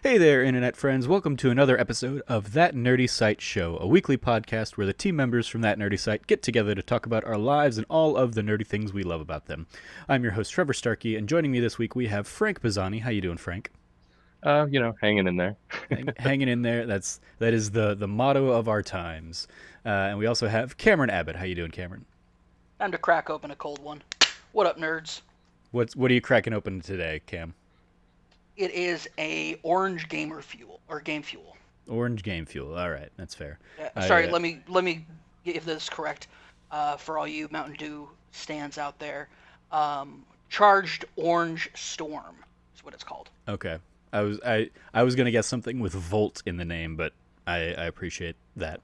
Hey there, Internet friends. Welcome to another episode of That Nerdy Site Show, a weekly podcast where the team members from That Nerdy Site get together to talk about our lives and all of the nerdy things we love about them. I'm your host, Trevor Starkey, and joining me this week we have Frank Bazzani. How you doing, Frank? Hanging in there. Hanging in there. That is the motto of our times. And we also have Cameron Abbott. How you doing, Cameron? Time to crack open a cold one. What up, nerds? What are you cracking open today, Cam? It is a orange gamer fuel or game fuel. Orange Game Fuel. All right, that's fair. Sorry, let me give this correct for all you Mountain Dew stands out there. Charged Orange Storm is what it's called. Okay. I was gonna guess something with Volt in the name, but I appreciate that.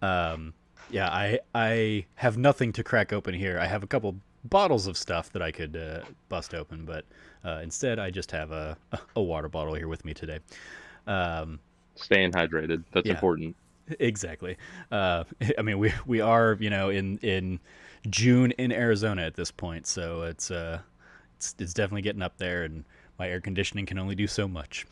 Yeah, I have nothing to crack open here. I have a couple bottles of stuff that I could bust open, but instead I just have a water bottle here with me today. Um, Staying hydrated. That's yeah, important. exactly. I mean, we are in June in Arizona at this point, so it's definitely getting up there, and my air conditioning can only do so much.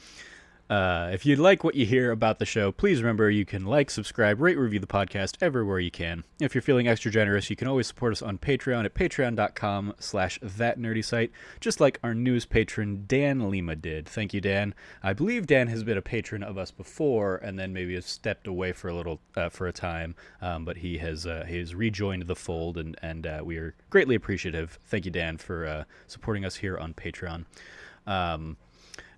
If you like what you hear about the show, please remember you can like, subscribe, rate, review the podcast everywhere you can. If you're feeling extra generous, you can always support us on Patreon at patreon.com/thatnerdysite, just like our newest patron, Dan Lima, did. Thank you, Dan. I believe Dan has been a patron of us before, and then maybe has stepped away for a time, but he has rejoined the fold, and we are greatly appreciative. Thank you, Dan, for supporting us here on Patreon.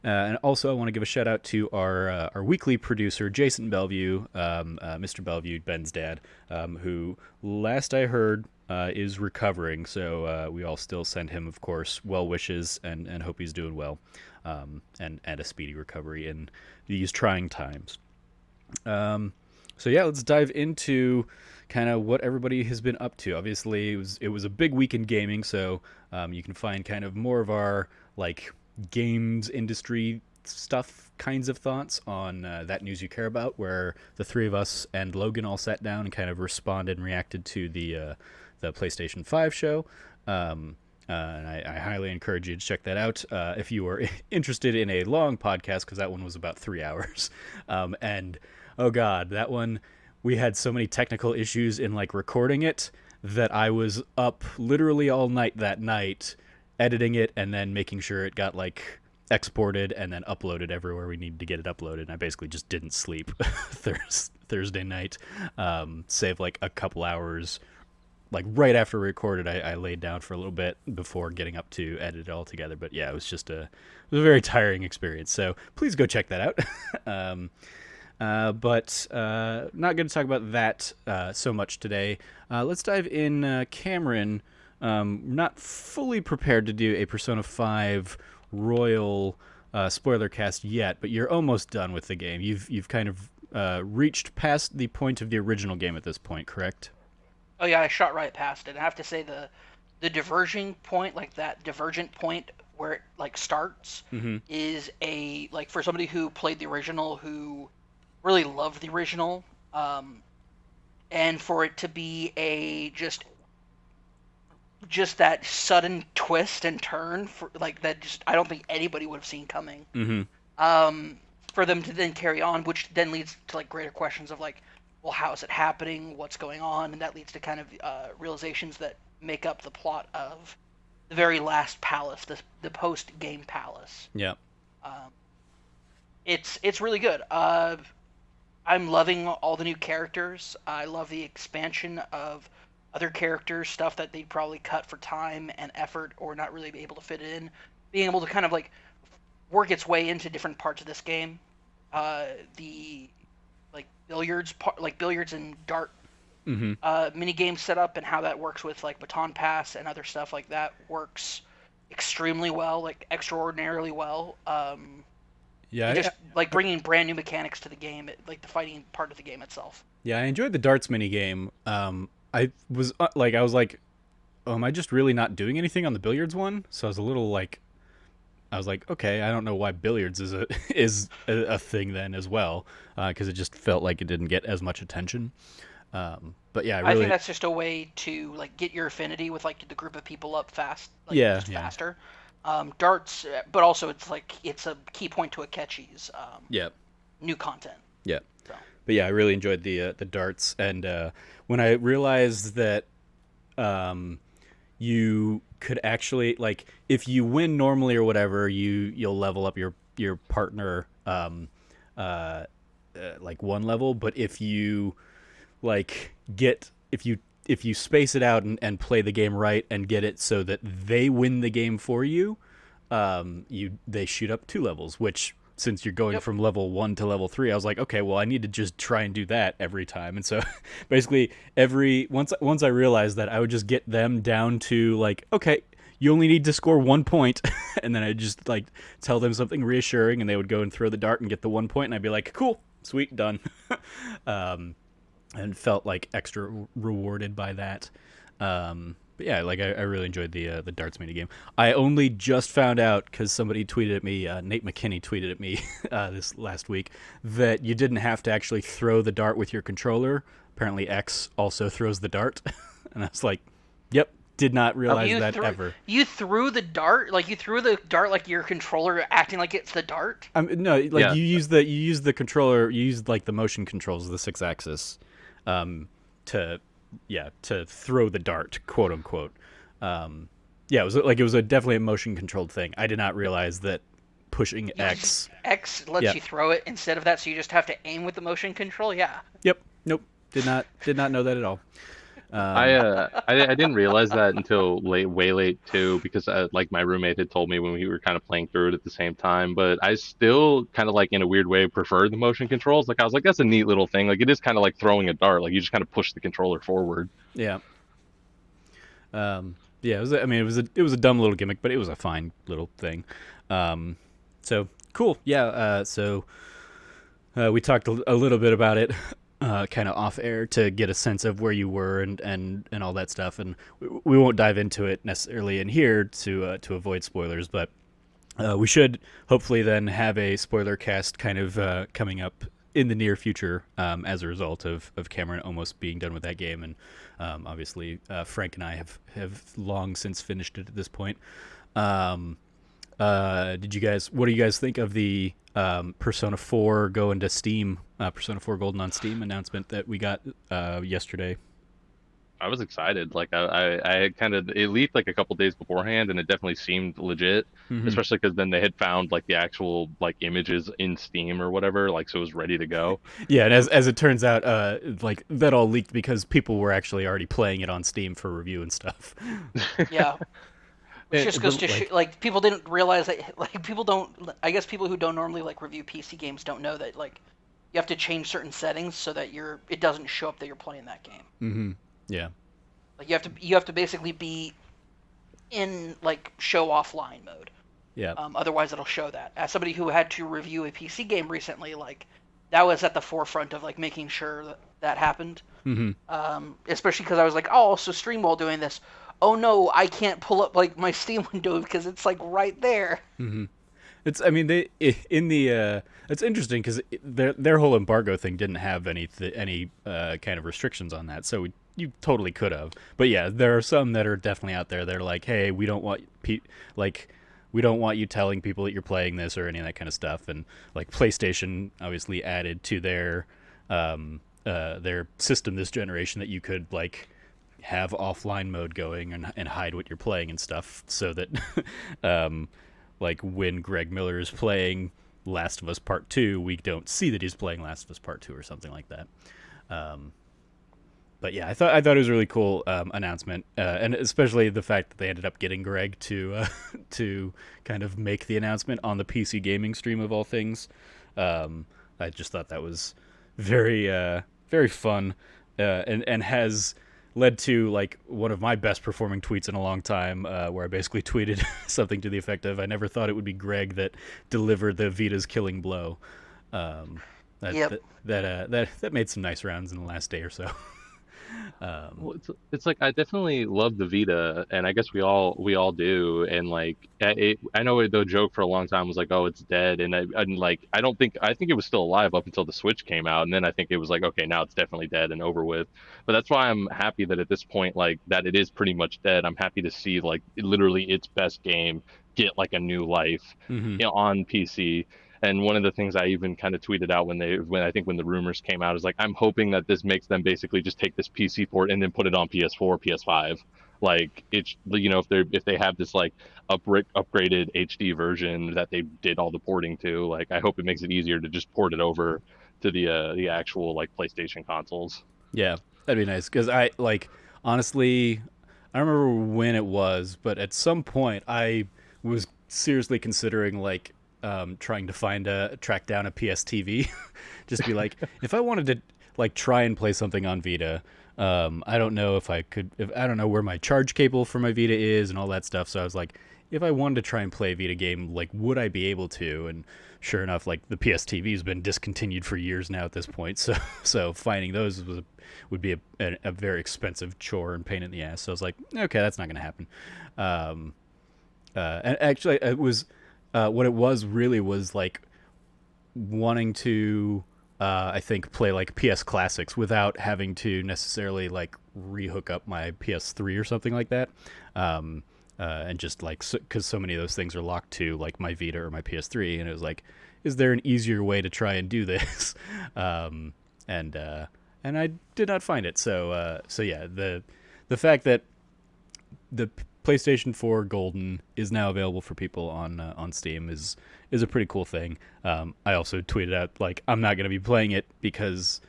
And also, I want to give a shout out to our weekly producer, Jason Bellevue, Mr. Bellevue, Ben's dad, who, last I heard, is recovering. So we all still send him, of course, well wishes and hope he's doing well, and a speedy recovery in these trying times. So yeah, let's dive into kind of what everybody has been up to. Obviously, it was a big week in gaming, so you can find kind of more of our like games industry stuff kinds of thoughts on That News You Care About, where the three of us and Logan all sat down and kind of responded and reacted to the PlayStation 5 show. And I highly encourage you to check that out if you are interested in a long podcast, because that one was about 3 hours. And oh god, that one, we had so many technical issues in like recording it that I was up literally all night that night editing it and then making sure it got like exported and then uploaded everywhere we needed to get it uploaded. And I basically just didn't sleep Thursday night, save like a couple hours. Like right after we recorded, I laid down for a little bit before getting up to edit it all together. But yeah, it was a very tiring experience. So please go check that out. But not going to talk about that so much today. Let's dive in. Cameron, not fully prepared to do a Persona 5 Royal spoiler cast yet, but you're almost done with the game. You've kind of reached past the point of the original game at this point, correct? Oh yeah, I shot right past it. I have to say the diverging point, like that divergent point where it like starts, Mm-hmm. is a like for somebody who played the original, who really loved the original, and for it to be a just that sudden twist and turn for like that, just I don't think anybody would have seen coming. Mm-hmm. For them to then carry on, which then leads to like greater questions of like, well, how is it happening? What's going on? And that leads to kind of realizations that make up the plot of the very last palace, the post game palace. Yeah. Um, it's really good. I'm loving all the new characters. I love the expansion of other characters, stuff that they'd probably cut for time and effort or not really be able to fit in. Being able to kind of like work its way into different parts of this game. The like billiards and dart Mm-hmm. mini game setup and how that works with like baton pass and other stuff like that works extremely well, like extraordinarily well. Yeah. And just like bringing brand new mechanics to the game, like the fighting part of the game itself. Yeah, I enjoyed the darts mini game. I was like, oh, am I just really not doing anything on the billiards one? So I was a little like, I was like, okay, I don't know why billiards is a thing then as well, because it just felt like it didn't get as much attention. But yeah, I I think really, that's just a way to like get your affinity with like the group of people up fast, like yeah, just yeah, faster. Darts, but also it's like it's a key point to Akechi's Yeah. new content. Yeah. So But yeah, I really enjoyed the darts, and when I realized that you could actually, like, if you win normally or whatever, you'll level up your partner like one level, but if you like get if you space it out and play the game right and get it so that they win the game for you, they shoot up 2 levels, which, since you're going yep. from level 1 to level 3, I was like, okay, well, I need to just try and do that every time. And so basically once I realized that, I would just get them down to, like, okay, you only need to score 1 point, and then I just, like, tell them something reassuring, and they would go and throw the dart and get the 1 point, and I'd be like, cool, sweet, done. And felt like extra rewarded by that. But yeah, like, I really enjoyed the darts mini game. I only just found out, because somebody tweeted at me, Nate McKinney tweeted at me this last week, that you didn't have to actually throw the dart with your controller. Apparently X also throws the dart. And I was like, yep, did not realize that ever. You threw the dart? Like, you threw the dart like your controller acting like it's the dart? No, like, yeah. You use the controller, you use, like, the motion controls, the 6-axis, to throw the dart, quote unquote. It was definitely a motion controlled thing. I did not realize that pushing X lets you throw it instead of that, so you just have to aim with the motion control. Yeah. Yep. Nope. Did not know that at all. I didn't realize that until way late too, because like my roommate had told me when we were kind of playing through it at the same time. But I still kind of, like, in a weird way, preferred the motion controls. Like, I was like, that's a neat little thing. Like, it is kind of like throwing a dart. Like, you just kind of push the controller forward. Yeah. It was a dumb little gimmick, but it was a fine little thing. So cool. Yeah. So we talked a little bit about it. Kind of off air, to get a sense of where you were and all that stuff, and we won't dive into it necessarily in here to avoid spoilers, but we should hopefully then have a spoiler cast kind of coming up in the near future, as a result of Cameron almost being done with that game, and obviously Frank and I have long since finished it at this point. What do you guys think of the Persona 4 going to Steam, Persona 4 Golden on Steam announcement that we got yesterday? I was excited. Like, I kind of, it leaked like a couple days beforehand, and it definitely seemed legit, especially because then they had found, like, the actual, like, images in Steam or whatever, like, so it was ready to go. Yeah, and as it turns out, like, that all leaked because people were actually already playing it on Steam for review and stuff. Yeah. Which just goes to like, people didn't realize that, like, I guess people who don't normally, like, review PC games don't know that, like, you have to change certain settings so that it doesn't show up that you're playing that game. Mm-hmm. Yeah. Like, you have to basically be in, like, show offline mode. Yeah. Otherwise it'll show that. As somebody who had to review a PC game recently, like, that was at the forefront of, like, making sure that happened. Mm-hmm. Especially because I was like, oh, I'll also stream while doing this. Oh no, I can't pull up, like, my Steam window because it's, like, right there. Mm-hmm. It's interesting because their whole embargo thing didn't have any kind of restrictions on that, so you totally could have. But yeah, there are some that are definitely out there. They're like, hey, we don't want we don't want you telling people that you're playing this or any of that kind of stuff. And, like, PlayStation obviously added to their system this generation that you could, like, have offline mode going and hide what you're playing and stuff, so that like, when Greg Miller is playing Last of Us Part 2, we don't see that he's playing Last of Us Part 2 or something like that. But yeah, I thought it was a really cool announcement, and especially the fact that they ended up getting Greg to kind of make the announcement on the PC gaming stream of all things. I just thought that was very very fun, and has led to, like, one of my best performing tweets in a long time, where I basically tweeted something to the effect of, I never thought it would be Greg that delivered the Vita's killing blow. That made some nice rounds in the last day or so. um, Well, it's like I definitely love the Vita, and I guess we all do. And like I know the joke for a long time was like, oh, it's dead, and like I think it was still alive up until the Switch came out, and then I think it was like, okay, now it's definitely dead and over with. But that's why I'm happy that at this point, like that it is pretty much dead. I'm happy to see like literally its best game get like a new life, mhm. on PC. And one of the things I even kind of tweeted out when I think when the rumors came out is like I'm hoping that this makes them basically just take this PC port and then put it on PS4, PS5. Like it's if they have this like upgraded HD version that they did all the porting to, like I hope it makes it easier to just port it over to the actual like PlayStation consoles. Yeah, that'd be nice because I like honestly, I don't remember when it was, but at some point I was seriously considering like trying to track down a PS TV, just be like if I wanted to like try and play something on Vita. I don't know if I could. If I don't know where my charge cable for my Vita is and all that stuff. So I was like, if I wanted to try and play a Vita game, like would I be able to? And sure enough, like the PS TV has been discontinued for years now at this point. So finding those would be a very expensive chore and pain in the ass. So I was like, okay, that's not going to happen. Um, and actually, it was what it was really was like wanting to I think play like PS classics without having to necessarily like rehook up my PS3 or something like that. And just like because so many of those things are locked to like my Vita or my PS3, and it was like, is there an easier way to try and do this? um, and I did not find it. So yeah, the fact that the PlayStation 4 Golden is now available for people on Steam is a pretty cool thing. I also tweeted out like I'm not going to be playing it because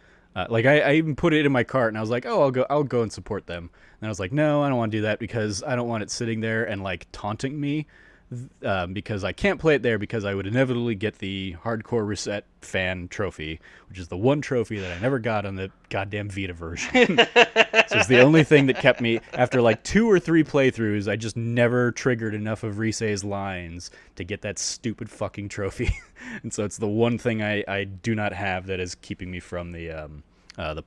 like I even put it in my cart and I was like, oh, I'll go and support them. And I was like, no, I don't want to do that because I don't want it sitting there and like taunting me. Because I can't play it there because I would inevitably get the hardcore reset fan trophy, which is the one trophy that I never got on the goddamn Vita version. So it's the only thing that kept me after like 2 or 3 playthroughs. I just never triggered enough of Risei's lines to get that stupid fucking trophy, and so it's the one thing I do not have that is keeping me from the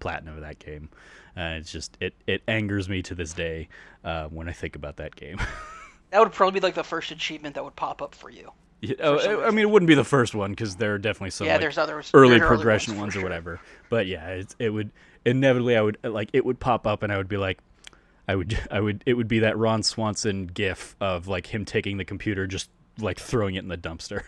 platinum of that game. It's just it angers me to this day when I think about that game. That would probably be like the first achievement that would pop up for you. Yeah, For some I mean, reason. it wouldn't be the first one because there are definitely some Yeah, like there's others. early There are other progression for ones or sure. whatever. But yeah, it would inevitably I would like it would pop up and I would be like, it would be that Ron Swanson gif of like him taking the computer just like throwing it in the dumpster.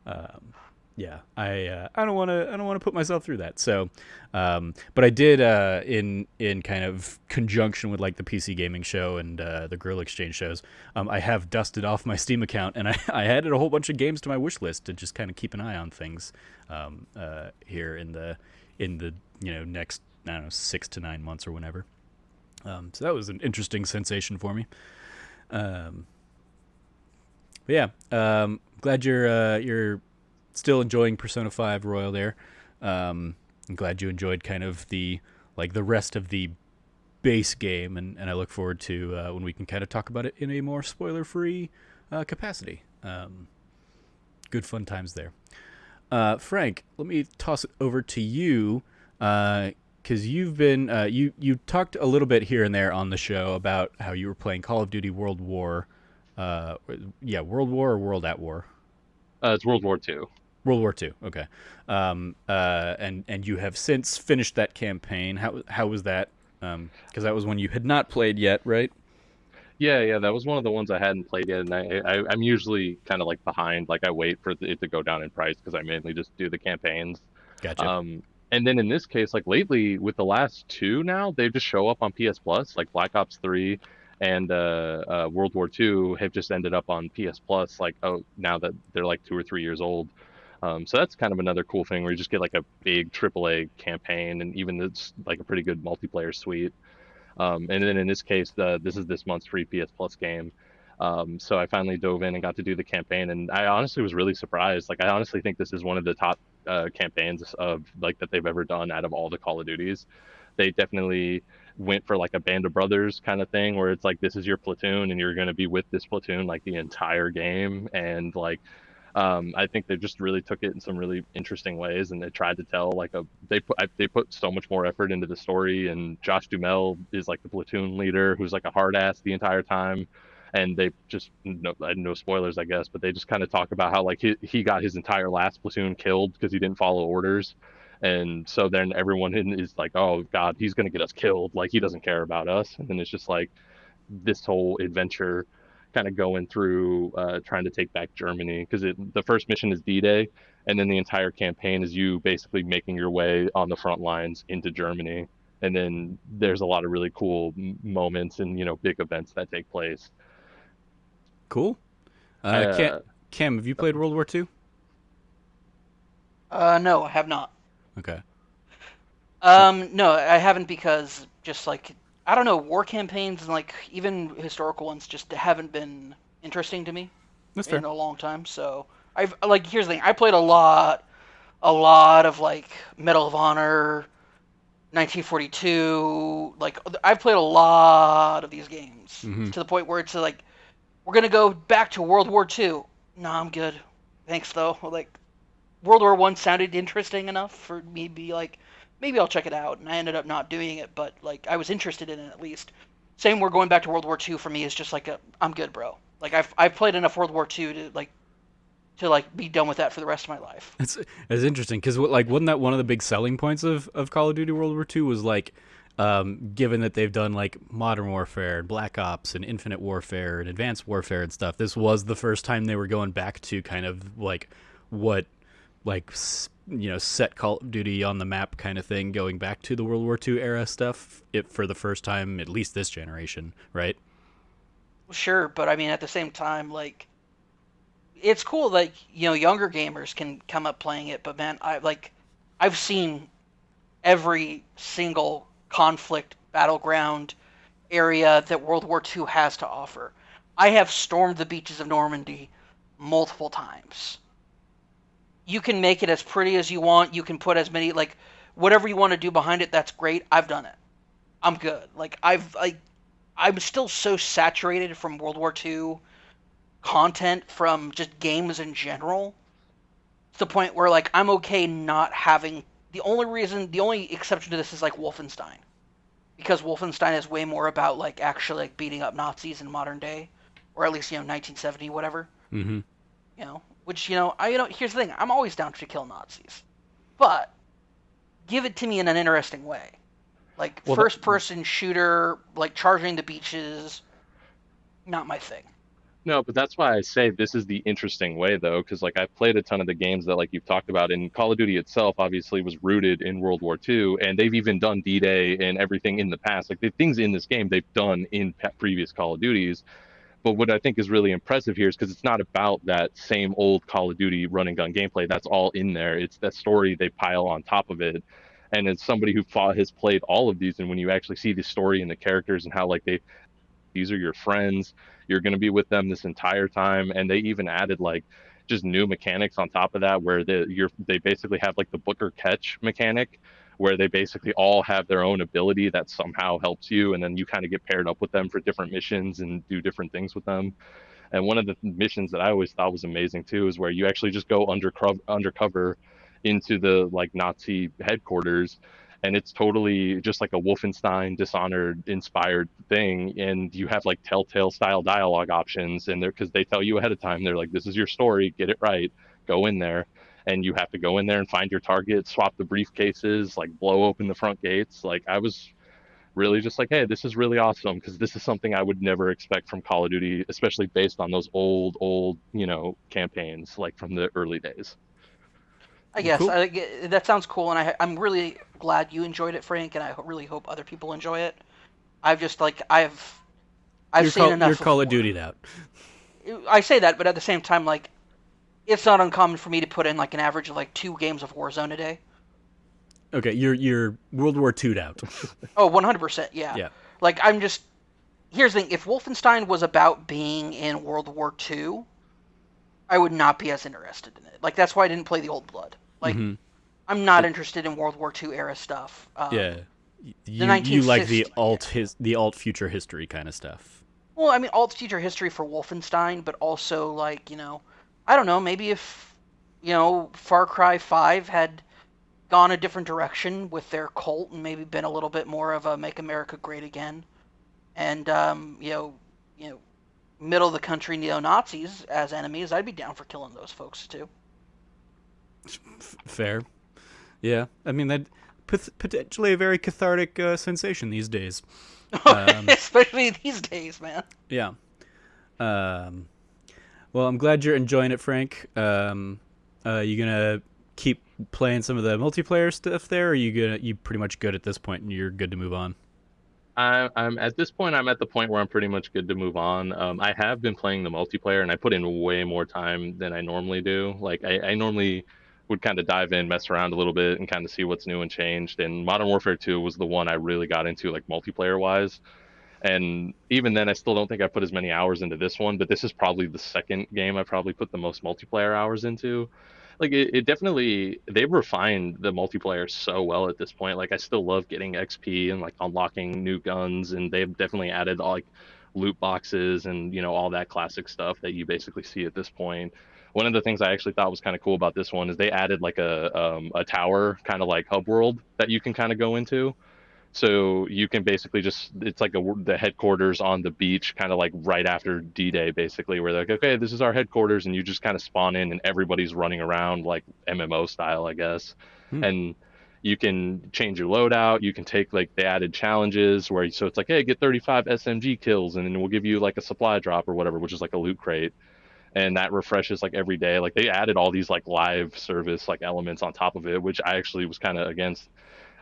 um, yeah, I don't want to put myself through that. So, but I did in kind of conjunction with like the PC gaming show and the Girl Exchange shows. I have dusted off my Steam account and I added a whole bunch of games to my wish list to just kind of keep an eye on things here in the next I don't know 6 to 9 months or whenever. So that was an interesting sensation for me. Um, but yeah, glad you're still enjoying Persona 5 Royal there. I'm glad you enjoyed kind of the rest of the base game, and I look forward to when we can kind of talk about it in a more spoiler-free capacity. Good fun times there. Frank, let me toss it over to you because you've been you talked a little bit here and there on the show about how you were playing Call of Duty World War. World War or World at War. It's World War II. World War II. Okay. And you have since finished that campaign. How was that? Because that was one you had not played yet, right? Yeah, that was one of the ones I hadn't played yet, and I'm usually kind of like behind, like I wait for it to go down in price because I mainly just do the campaigns. Gotcha. And then in this case, like lately with the last two now, they just show up on PS Plus, like Black Ops 3 and World War II have just ended up on PS Plus, like oh now that they're like 2 or 3 years old. So that's kind of another cool thing where you just get like a big AAA campaign and even it's like a pretty good multiplayer suite. And then in this case, this is this month's free PS Plus game. So I finally dove in and got to do the campaign, and I honestly was really surprised. Like I honestly think this is one of the top campaigns of like that they've ever done out of all the Call of Duties. They definitely went for like a band of brothers kind of thing, where it's like this is your platoon and you're going to be with this platoon like the entire game, and like I think they just really took it in some really interesting ways, and they tried to tell like they put so much more effort into the story. And Josh Duhamel is like the platoon leader, who's like a hard ass the entire time. And they just no spoilers, I guess, but they just kind of talk about how like he got his entire last platoon killed because he didn't follow orders, and so then everyone is like, oh God, he's gonna get us killed. Like he doesn't care about us, and then it's just like this whole adventure kind of going through trying to take back Germany because the first mission is D-Day, and then the entire campaign is you basically making your way on the front lines into Germany. And then there's a lot of really cool moments and big events that take place. Cool. Uh, Cam, have you played World War II? No, I have not. Okay. No, I haven't because just like I don't know, war campaigns and like even historical ones just haven't been interesting to me That's fair. in a long time. So I've like here's the thing, I played a lot of like Medal of Honor, 1942. Like I've played a lot of these games Hmm. to the point where it's like we're gonna go back to World War II. No, I'm good. Thanks though. Like World War One sounded interesting enough for me to be like, maybe I'll check it out, and I ended up not doing it, but like I was interested in it at least. Same, we're going back to World War Two for me is just like I'm good, bro. Like I've played enough World War Two to be done with that for the rest of my life. It's interesting because like wasn't that one of the big selling points of Call of Duty World War II was like, given that they've done like Modern Warfare and Black Ops and Infinite Warfare and Advanced Warfare and stuff. This was the first time they were going back to kind of like what like set Call of Duty on the map kind of thing, going back to the World War II era stuff. It for the first time, at least this generation, right? Sure, but I mean at the same time, like it's cool. Like younger gamers can come up playing it, but man, I've seen every single conflict battleground area that World War II has to offer. I have stormed the beaches of Normandy multiple times. You can make it as pretty as you want. You can put as many like whatever you want to do behind it. That's great. I've done it. I'm good. Like I'm still so saturated from World War II content from just games in general to the point where like I'm okay not having the only exception to this is like Wolfenstein because Wolfenstein is way more about like actually like beating up Nazis in modern day or at least 1970 whatever. Mm-hmm. Which here's the thing, I'm always down to kill Nazis, but give it to me in an interesting way, like well, first person shooter, like charging the beaches, not my thing. No, but that's why I say this is the interesting way though, because like I've played a ton of the games that like you've talked about, and Call of Duty itself obviously was rooted in World War II, and they've even done D-Day and everything in the past. Like the things in this game they've done in previous Call of Duties. But what I think is really impressive here is because it's not about that same old Call of Duty run and gun gameplay. That's all in there. It's that story they pile on top of it. And as somebody who has played all of these, and when you actually see the story and the characters and how like these are your friends, you're going to be with them this entire time, and they even added like just new mechanics on top of that where they basically have like the Booker catch mechanic where they basically all have their own ability that somehow helps you, and then you kind of get paired up with them for different missions and do different things with them. And one of the missions that I always thought was amazing too is where you actually just go undercover into the like Nazi headquarters, and it's totally just like a Wolfenstein Dishonored inspired thing. And you have like Telltale style dialogue options, and because they tell you ahead of time, they're like, "This is your story, get it right, go in there." And you have to go in there and find your target, swap the briefcases, like blow open the front gates. Like I was really just like, hey, this is really awesome because this is something I would never expect from Call of Duty, especially based on those old, campaigns like from the early days. I guess Cool. that sounds cool, and I'm really glad you enjoyed it, Frank, and I really hope other people enjoy it. I've just like I've seen You're enough of Call of war. Duty'd out. I say that, but at the same time, like it's not uncommon for me to put in like an average of like 2 games of Warzone a day. Okay, you're World War II'd out. Oh, 100%, yeah. Yeah. Like here's the thing: if Wolfenstein was about being in World War II, I would not be as interested in it. Like that's why I didn't play the Old Blood. Like Mm-hmm. I'm not interested in World War II era stuff. Yeah. The You like the 1950s. the alt future history kind of stuff. Well, I mean, alt future history for Wolfenstein, but also like I don't know, maybe if, Far Cry 5 had gone a different direction with their cult and maybe been a little bit more of a Make America Great Again, and you know, middle of the country neo Nazis as enemies, I'd be down for killing those folks too. Fair. Yeah. I mean, that potentially a very cathartic sensation these days. Especially these days, man. Yeah. Um, well, I'm glad you're enjoying it, Frank. You gonna keep playing some of the multiplayer stuff there, or you pretty much good at this point and you're good to move on? I'm at this point. I'm at the point where I'm pretty much good to move on. I have been playing the multiplayer, and I put in way more time than I normally do. Like I normally would kind of dive in, mess around a little bit, and kind of see what's new and changed. And Modern Warfare 2 was the one I really got into, like multiplayer wise. And even then, I still don't think I put as many hours into this one. But this is probably the second game I probably put the most multiplayer hours into. Like it definitely, they've refined the multiplayer so well at this point. Like I still love getting XP and like unlocking new guns, and they've definitely added like loot boxes and all that classic stuff that you basically see at this point. One of the things I actually thought was kind of cool about this one is they added like a tower kind of like hub world that you can kind of go into. So you can basically just, it's like the headquarters on the beach, kind of like right after D-Day, basically, where they're like, okay, this is our headquarters, and you just kind of spawn in, and everybody's running around like MMO style, I guess. Hmm. And you can change your loadout. You can take like they added challenges where so it's like, hey, get 35 SMG kills, and then we'll give you like a supply drop or whatever, which is like a loot crate. And that refreshes like every day. Like they added all these like live service like elements on top of it, which I actually was kind of against.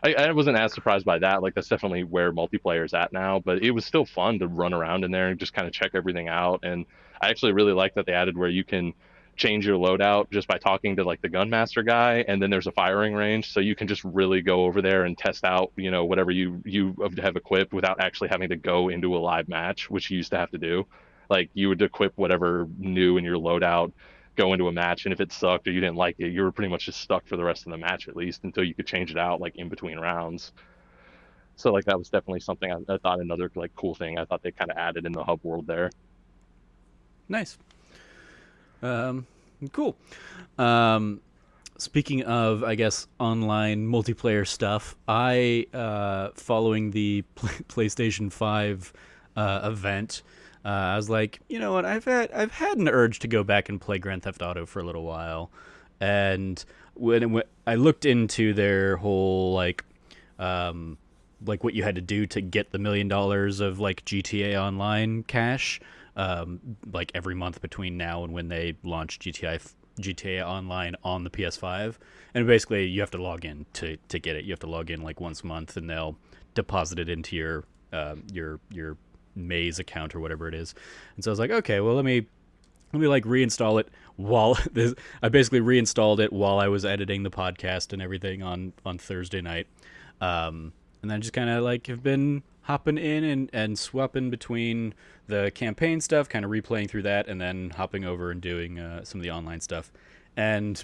I wasn't as surprised by that. Like that's definitely where multiplayer is at now, but it was still fun to run around in there and just kind of check everything out. And I actually really like that they added where you can change your loadout just by talking to like the gunmaster guy, and then there's a firing range, so you can just really go over there and test out, whatever you have equipped without actually having to go into a live match, which you used to have to do. Like you would equip whatever new in your loadout, go into a match, and if it sucked or you didn't like it, you were pretty much just stuck for the rest of the match at least until you could change it out like in between rounds. So like that was definitely something I thought another like cool thing I thought they kind of added in the hub world there. Nice. Um, cool. Um, Speaking of, I guess, online multiplayer stuff, following the PlayStation 5 event, I was like, you know what? I've had an urge to go back and play Grand Theft Auto for a little while, and when I looked into their whole like what you had to do to get the $1 million of like GTA Online cash, like every month between now and when they launch GTA Online on the PS5, and basically you have to log in to get it. You have to log in like once a month, and they'll deposit it into your Maze account or whatever it is. And so I was like, okay, well let me like reinstall it while I basically reinstalled it while I was editing the podcast and everything on Thursday night. And then just kind of like have been hopping in and swapping between the campaign stuff, kind of replaying through that, and then hopping over and doing some of the online stuff. And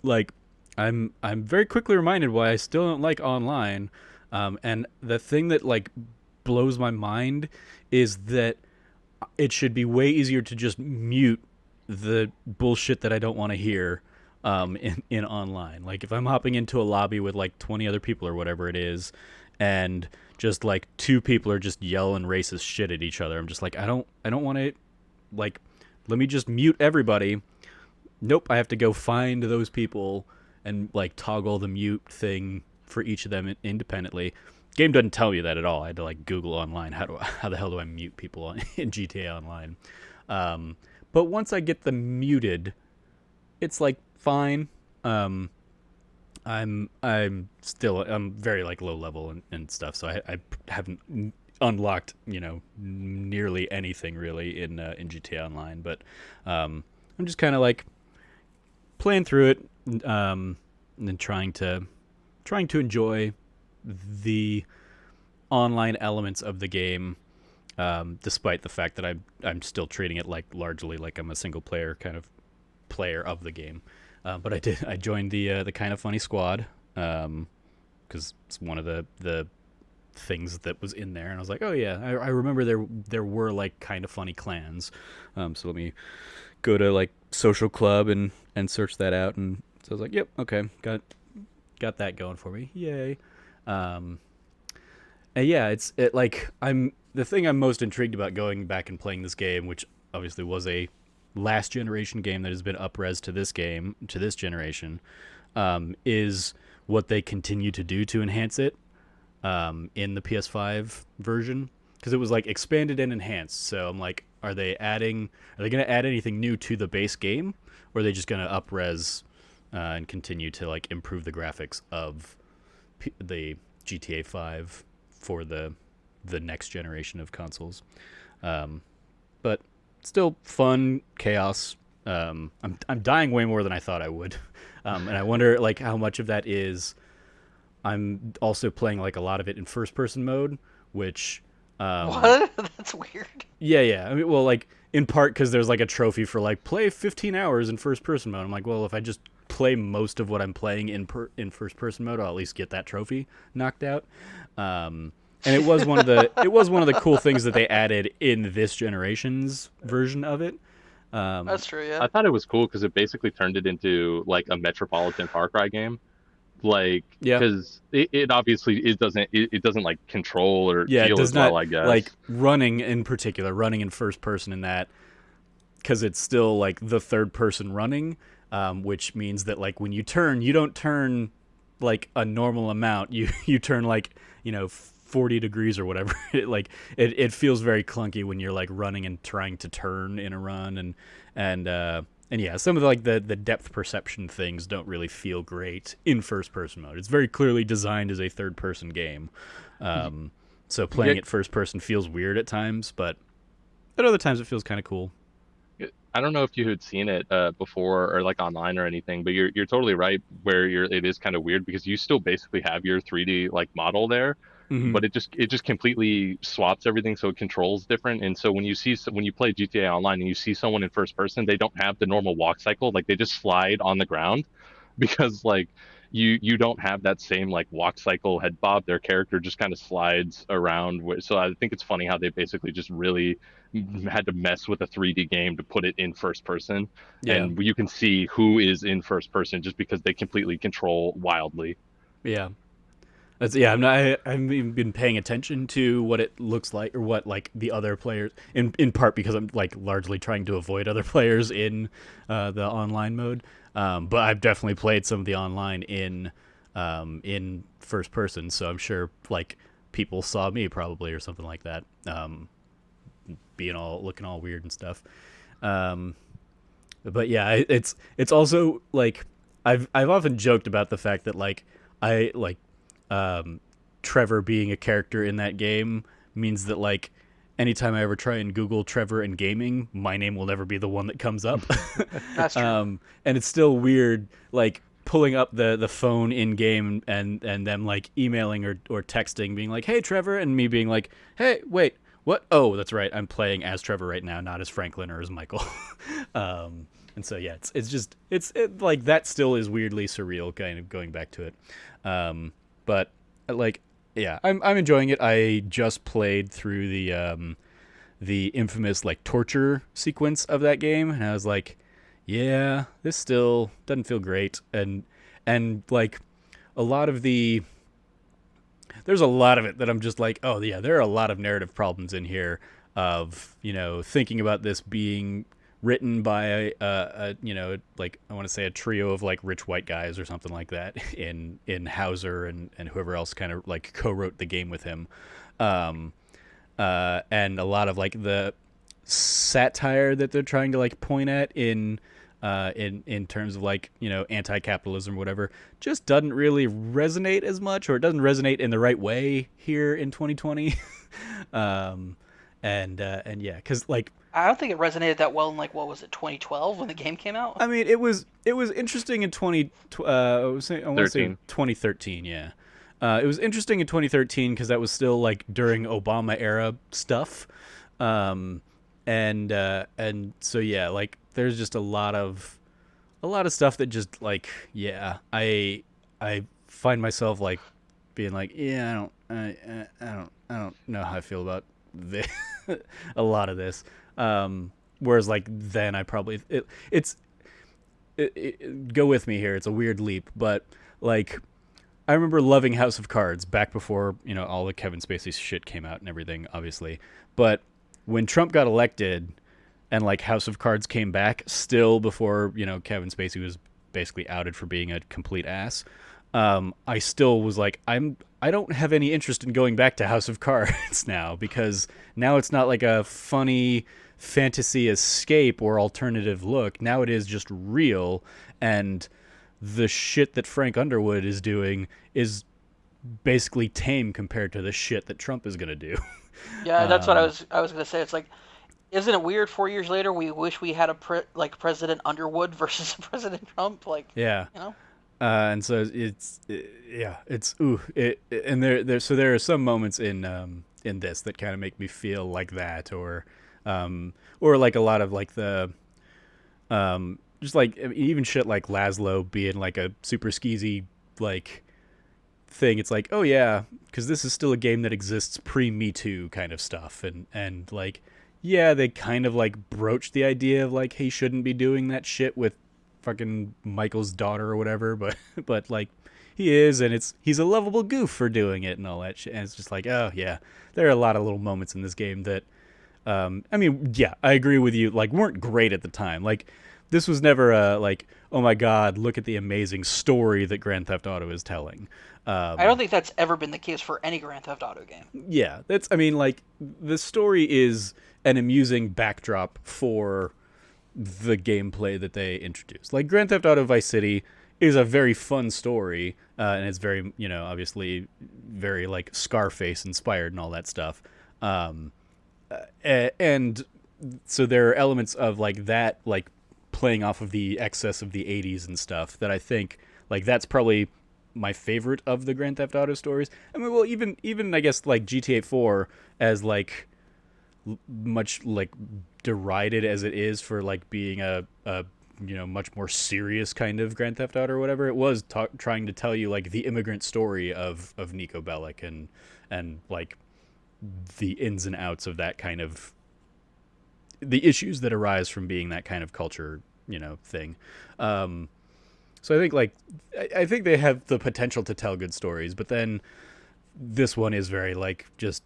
like I'm very quickly reminded why I still don't like online. And the thing that like blows my mind is that it should be way easier to just mute the bullshit that I don't want to hear in online. Like if I'm hopping into a lobby with like 20 other people or whatever it is, and just like two people are just yelling racist shit at each other, I'm just like, I don't want to, like, let me just mute everybody. Nope, I have to go find those people and like toggle the mute thing for each of them independently. Game doesn't tell you that at all. I had to like Google online how the hell do I mute people in GTA Online. But once I get them muted, it's like fine. I'm still I'm very like low level and stuff, so I haven't unlocked nearly anything really in GTA Online. But I'm just kind of like playing through it, and then trying to enjoy the online elements of the game, despite the fact that I'm still treating it like largely like I'm a single player kind of player of the game. But I joined the kind of funny squad, because it's one of the things that was in there, and I was like, oh yeah, I remember there were like kind of funny clans. So let me go to like social club and search that out, and so I was like, yep, okay, got that going for me, yay. Um, and yeah, it like I'm the thing I'm most intrigued about going back and playing this game, which obviously was a last generation game that has been up-res to this generation, is what they continue to do to enhance it in the PS5 version, because it was like expanded and enhanced. So I'm like, are they going to add anything new to the base game, or are they just going to up-res and continue to like improve the graphics of the GTA 5 for the next generation of consoles? But still fun chaos. I'm dying way more than I thought I would, and I wonder like how much of that is I'm also playing like a lot of it in first person mode, which What? That's weird. yeah. I mean, well, like in part because there's like a trophy for like play 15 hours in first person mode. I'm like, well, if I just play most of what I'm playing in first person mode, I'll at least get that trophy knocked out. And it was one of the cool things that they added in this generation's version of it. That's true, yeah. I thought it was cool because it basically turned it into like a Metropolitan Far Cry game. Like, Yeah, because it obviously it doesn't like control or yeah, it feel does as well, not I guess. like running in particular, running in first person in that, because it's still like the third person running, which means that like when you turn, you don't turn like a normal amount. You turn like 40 degrees or whatever. It feels very clunky when you're like running and trying to turn in a run, and yeah, some of the depth perception things don't really feel great in first person mode. It's very clearly designed as a third person game. So playing Yeah, it first person feels weird at times, but at other times it feels kind of cool. I don't know if you had seen it before or like online or anything, but you're totally right where it is kind of weird because you still basically have your 3D like model there, Hmm. but it just completely swaps everything so it controls different. And so when you play GTA Online and you see someone in first person, they don't have the normal walk cycle, like they just slide on the ground because like you don't have that same like walk cycle head bob. Their character just kind of slides around. So I think it's funny how they basically just really had to mess with a 3D game to put it in first person, Yeah, and you can see who is in first person just because they completely control wildly. yeah. That's yeah. I haven't even been paying attention to what it looks like or what like the other players. In part because I'm like largely trying to avoid other players in the online mode. But I've definitely played some of the online in first person. So I'm sure like people saw me probably or something like that. Being all looking all weird and stuff. Um, but yeah, it's also like I've often joked about the fact that like I like um, Trevor being a character in that game means that like anytime I ever try and Google Trevor and gaming, my name will never be the one that comes up. That's true. And it's still weird like pulling up the phone in game and them like emailing or texting being like, hey Trevor, and me being like, hey wait, what? Oh, that's right, I'm playing as Trevor right now, not as Franklin or as Michael. And so yeah, it's like that still is weirdly surreal, kind of going back to it. But like yeah, I'm enjoying it. I just played through the infamous like torture sequence of that game, and I was like, yeah, this still doesn't feel great. And like a lot of the there's a lot of it that I'm just like, oh yeah, there are a lot of narrative problems in here of thinking about this being written by like I want to say a trio of like rich white guys or something like that in Hauser and whoever else kind of like co-wrote the game with him, um, and a lot of like the satire that they're trying to like point at in terms of like anti-capitalism or whatever just doesn't really resonate as much, or it doesn't resonate in the right way here in 2020. um and yeah, because like I don't think it resonated that well in like what was it, 2012 when the game came out? I mean it was interesting in 20 I want to say 13. 2013, yeah. It was interesting in 2013 because that was still like during Obama era stuff. um and so yeah, like there's just a lot of stuff that just like yeah, I find myself like being like yeah, I don't know how I feel about this. A lot of this. whereas like then I probably go with me here. It's a weird leap, but like I remember loving House of Cards back before all the Kevin Spacey shit came out and everything, obviously. But when Trump got elected and like House of Cards came back, still before Kevin Spacey was basically outed for being a complete ass, I still was like, I don't have any interest in going back to House of Cards now, because now it's not like a funny fantasy escape or alternative look. Now it is just real, and the shit that Frank Underwood is doing is basically tame compared to the shit that Trump is gonna do. Yeah, that's what I was gonna say. It's like, isn't it weird? 4 years later, we wish we had like President Underwood versus President Trump. Like, Yeah. you know. And so it's and there are some moments in this that kind of make me feel like that, or like a lot of like the just like even shit like Laszlo being like a super skeezy like thing. It's like, oh yeah, because this is still a game that exists pre Me Too kind of stuff, and like, yeah, they kind of like broached the idea of like he shouldn't be doing that shit with fucking Michael's daughter or whatever, but like he is, and he's a lovable goof for doing it and all that shit. And it's just like, oh yeah, there are a lot of little moments in this game that I mean, yeah, I agree with you, like weren't great at the time. Like this was never like, oh my god, look at the amazing story that Grand Theft Auto is telling. I don't think that's ever been the case for any Grand Theft Auto game. Yeah, I mean, like the story is an amusing backdrop for the gameplay that they introduced. Like Grand Theft Auto Vice City is a very fun story, and it's very, obviously very like Scarface inspired and all that stuff. And so there are elements of like that, like playing off of the excess of the 80s and stuff, that I think like that's probably my favorite of the Grand Theft Auto stories. I mean, well, even I guess like GTA 4, as like much like derided as it is for like being a much more serious kind of Grand Theft Auto or whatever, it was trying to tell you like the immigrant story of Nico Bellic and like the ins and outs of that kind of the issues that arise from being that kind of culture thing. So I think they have the potential to tell good stories, but then this one is very like just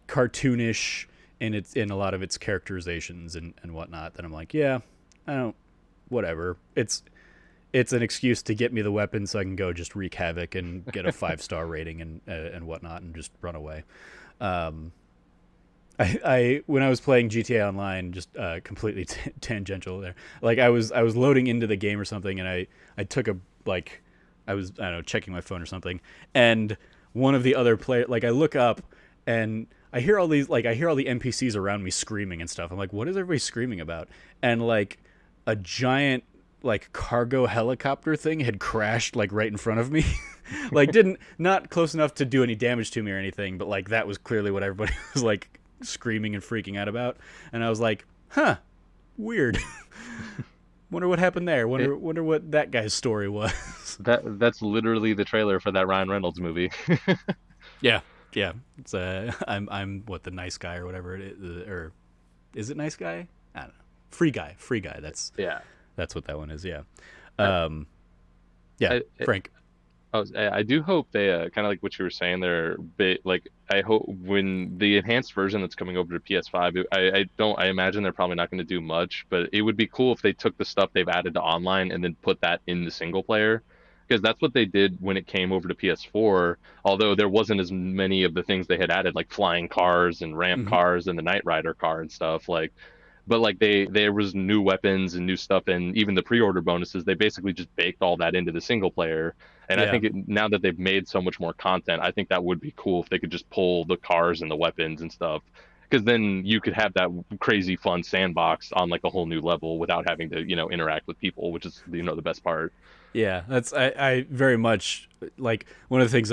cartoonish in a lot of its characterizations and whatnot, that I'm like, yeah, I don't, whatever. It's an excuse to get me the weapon so I can go just wreak havoc and get a 5-star rating and whatnot and just run away. I when I was playing GTA Online, just completely tangential there. Like I was loading into the game or something, and I took a like I was, I don't know, checking my phone or something, and one of the other players, like I look up and I hear all the NPCs around me screaming and stuff. I'm like, what is everybody screaming about? And like a giant like cargo helicopter thing had crashed like right in front of me. Like not close enough to do any damage to me or anything, but like that was clearly what everybody was like screaming and freaking out about. And I was like, huh, weird. Wonder what happened there. Wonder what that guy's story was. That's literally the trailer for that Ryan Reynolds movie. Yeah. It's I'm what, the nice guy or whatever it is, or is it nice guy? I don't know. Free guy. That's what that one is. Yeah. Frank. I do hope they kind of like what you were saying there. Like I hope when the enhanced version that's coming over to PS5, I imagine they're probably not going to do much, but it would be cool if they took the stuff they've added to online and then put that in the single player. Because that's what they did when it came over to PS4, although there wasn't as many of the things they had added, like flying cars and ramp cars and the Knight Rider car and stuff. Like, but like there was new weapons and new stuff, and even the pre-order bonuses, they basically just baked all that into the single player. And I think now that they've made so much more content, I think that would be cool if they could just pull the cars and the weapons and stuff. Because then you could have that crazy fun sandbox on like a whole new level without having to, interact with people, which is, the best part. Yeah, that's I very much like one of the things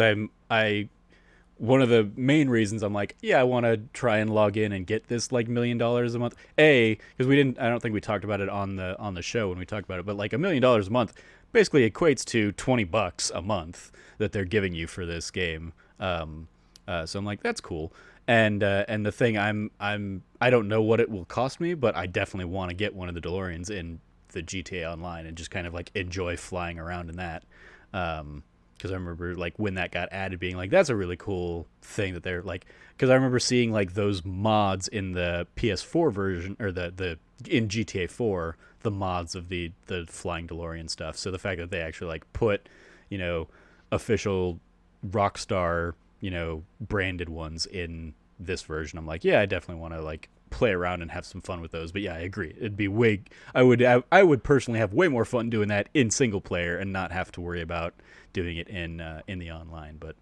one of the main reasons I'm like, yeah, I want to try and log in and get this like $1 million a month. Because I don't think we talked about it on the show when we talked about it, but like $1 million a month basically equates to $20 a month that they're giving you for this game. So I'm like, that's cool. And the thing I don't know what it will cost me, but I definitely want to get one of the DeLoreans in the GTA Online and just kind of like enjoy flying around in that. Because I remember like when that got added, being like, that's a really cool thing that they're like. Because I remember seeing like those mods in the PS4 version or the in GTA 4, the mods of the flying DeLorean stuff. So the fact that they actually like put, you know, official Rockstar, you know, branded ones in this version, I'm like, yeah, I definitely want to like play around and have some fun with those. But yeah, I agree. It'd be way. I would personally have way more fun doing that in single player and not have to worry about doing it in the online. But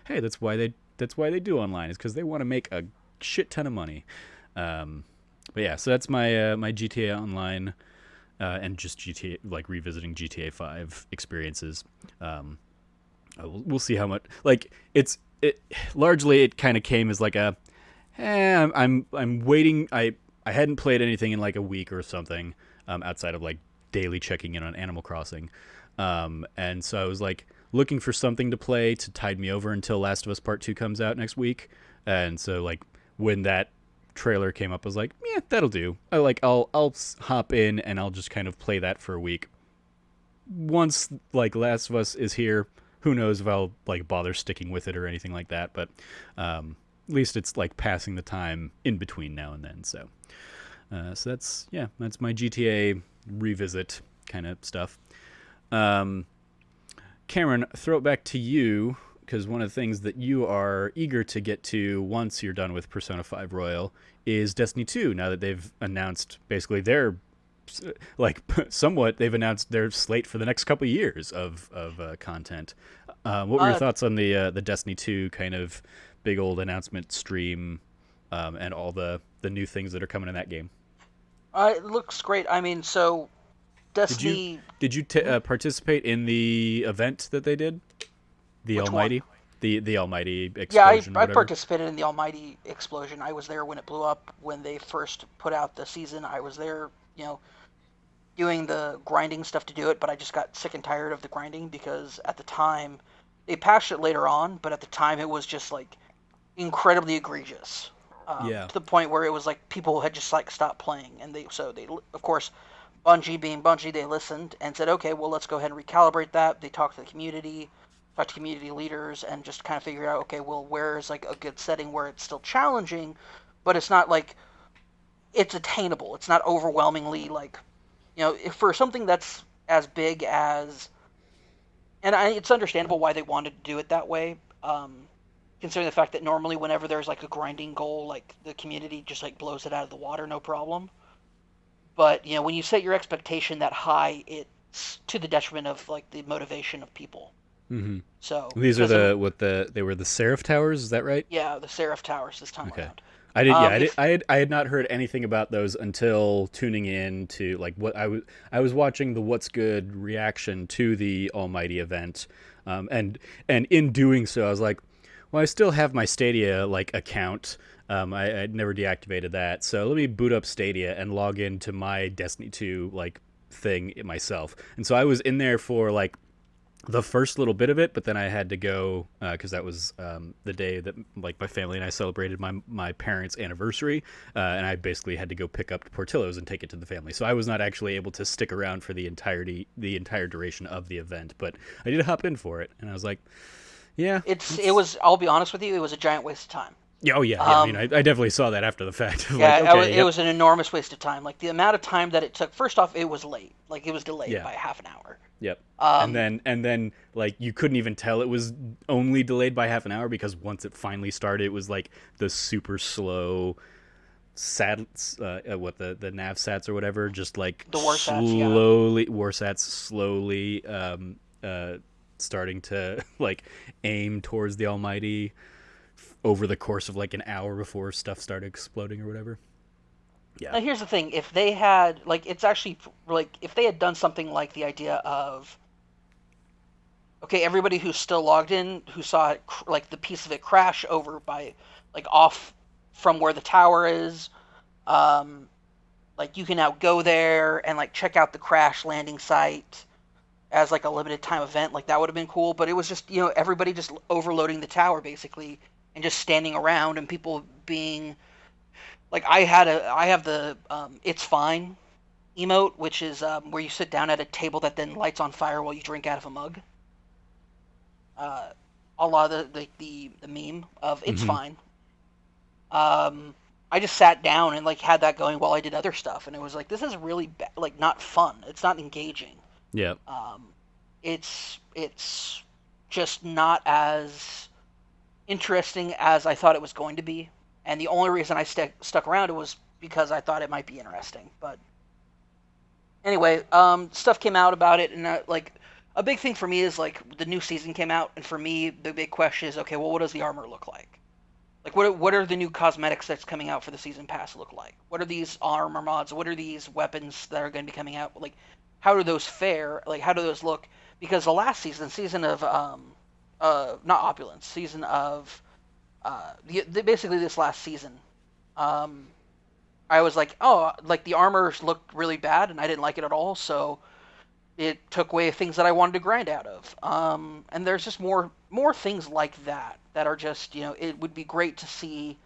hey, that's why they do online, is because they want to make a shit ton of money. But yeah, so that's my my GTA Online and just GTA, like revisiting GTA 5 experiences. We'll see how much, like, it largely it kind of came as like a I'm waiting. I hadn't played anything in like a week or something, outside of like daily checking in on Animal Crossing, and so I was like looking for something to play to tide me over until Last of Us Part 2 comes out next week. And so like when that trailer came up, I was like, yeah, that'll do. I'll hop in and I'll just kind of play that for a week. Once like Last of Us is here, who knows if I'll like bother sticking with it or anything like that. But at least it's like passing the time in between now and then. So that's my GTA revisit kind of stuff. Cameron, throw it back to you, because one of the things that you are eager to get to once you're done with Persona 5 Royal is Destiny 2. Now that they've announced basically their, like, somewhat, they've announced their slate for the next couple of years of content. What were your thoughts on the Destiny 2 kind of big old announcement stream, and all the new things that are coming in that game? It looks great. I mean, so Destiny. Did you participate in the event that they did? The Which Almighty, one? the Almighty Yeah, explosion. I Whatever. participated in the Almighty explosion. I was there when it blew up. When they first put out the season, I was there. You know, doing the grinding stuff to do it, but I just got sick and tired of the grinding because at the time they patched it later on, but at the time it was just like incredibly egregious. Yeah. To the point where it was like people had just like stopped playing, and they of course Bungie being Bungie, they listened and said, okay, well, let's go ahead and recalibrate that. They talked to the community, talked to community leaders, and just kind of figured out, okay, well, where is like a good setting where it's still challenging, but it's not like it's attainable. It's not overwhelmingly like, if for something that's as big as, and it's understandable why they wanted to do it that way. Considering the fact that normally whenever there's like a grinding goal, like the community just like blows it out of the water, no problem. But when you set your expectation that high, it's to the detriment of like the motivation of people. Mm-hmm. So These are they were the Seraph Towers, is that right? yeah, the Seraph Towers this time Okay. around. I had not heard anything about those until tuning in to like what I was watching the What's Good reaction to the Almighty event, and in doing so I was like, well, I still have my Stadia like account. I'd never deactivated that, so let me boot up Stadia and log into my Destiny 2 like thing myself. And so I was in there for like the first little bit of it, but then I had to go because that was the day that like my family and I celebrated my parents' anniversary, and I basically had to go pick up Portillo's and take it to the family. So I was not actually able to stick around for the entire duration of the event, but I did hop in for it, and I was like, yeah, It was. I'll be honest with you. It was a giant waste of time. yeah, oh yeah, I mean, I definitely saw that after the fact. Yeah, Like, okay, it was an enormous waste of time. Like the amount of time that it took. First off, it was late. Like it was delayed by half an hour. Yep. And then like you couldn't even tell it was only delayed by half an hour, because once it finally started, it was like the super slow what the nav sats or whatever, just like The war sats, slowly war sats slowly starting to like aim towards the Almighty over the course of like an hour before stuff started exploding or whatever. Yeah. Now here's the thing: if they had like, it's actually like if they had done something like the idea of, okay, everybody who's still logged in who saw it, like the piece of it crash over by like off from where the tower is, like you can now go there and like check out the crash landing site as like a limited time event. Like that would have been cool. But it was just everybody just overloading the tower basically and just standing around and people being like I have the it's fine emote, which is where you sit down at a table that then lights on fire while you drink out of a mug. Uh, a lot of the meme of it's Mm-hmm. fine. I just sat down and like had that going while I did other stuff, and it was like this is really like not fun. It's not engaging. Yeah. Um, it's just not as interesting as I thought it was going to be, and the only reason I stuck around it was because I thought it might be interesting. But anyway, stuff came out about it, and like a big thing for me is like the new season came out, and for me the big question is okay, well, what does the armor look like? Like what are the new cosmetics that's coming out for the season pass look like? What are these armor mods? What are these weapons that are going to be coming out? Like how do those fare? Like how do those look? Because the last season, season of not opulence, season of basically this last season, um I was like, oh, like the armors looked really bad and I didn't like it at all, so it took away things that I wanted to grind out of. And there's just more things like that that are just, it would be great to see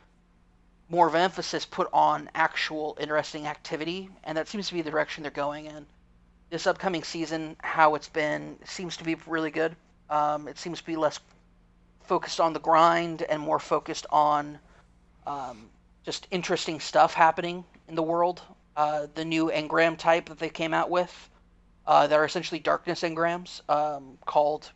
more of an emphasis put on actual interesting activity, and that seems to be the direction they're going in. This upcoming season, how it's been, seems to be really good. It seems to be less focused on the grind and more focused on um, just interesting stuff happening in the world. The new engram type that they came out with, that are essentially darkness engrams, called,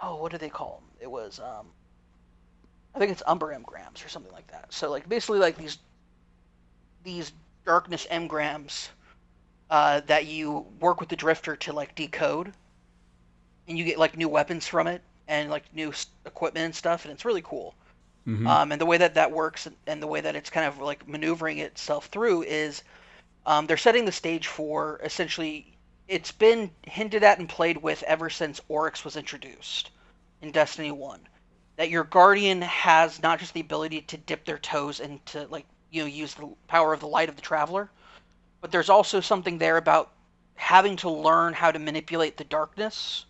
oh, what do they call them? It was, I think it's Umber engrams or something like that. So like basically like these darkness engrams that you work with the drifter to like decode, and you get like new weapons from it and like new equipment and stuff, and it's really cool. Mm-hmm. And the way that that works and the way that it's kind of like maneuvering itself through is they're setting the stage for essentially it's been hinted at and played with ever since Oryx was introduced in Destiny 1. That your Guardian has not just the ability to dip their toes into like use the power of the light of the Traveler, but there's also something there about having to learn how to manipulate the darkness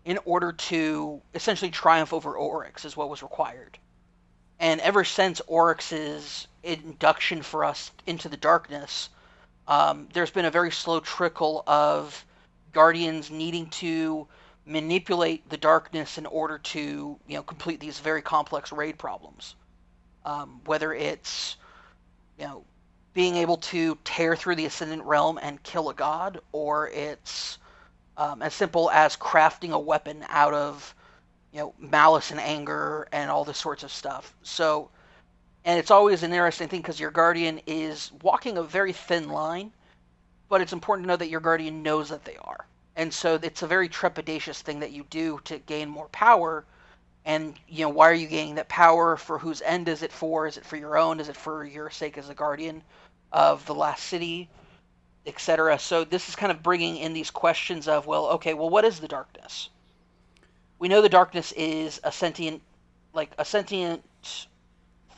in order to essentially triumph over Oryx is what was required. And ever since Oryx's induction for us into the darkness, there's been a very slow trickle of Guardians needing to manipulate the darkness in order to, complete these very complex raid problems. Whether it's, you know, being able to tear through the Ascendant Realm and kill a god, or it's as simple as crafting a weapon out of, malice and anger and all this sorts of stuff. So, and it's always an interesting thing because your guardian is walking a very thin line, but it's important to know that your guardian knows that they are. And so it's a very trepidatious thing that you do to gain more power. And, why are you gaining that power? For whose end is it for? Is it for your own? Is it for your sake as a guardian of the last city, etc.? So this is kind of bringing in these questions of, well, okay, well, what is the darkness? We know the darkness is a sentient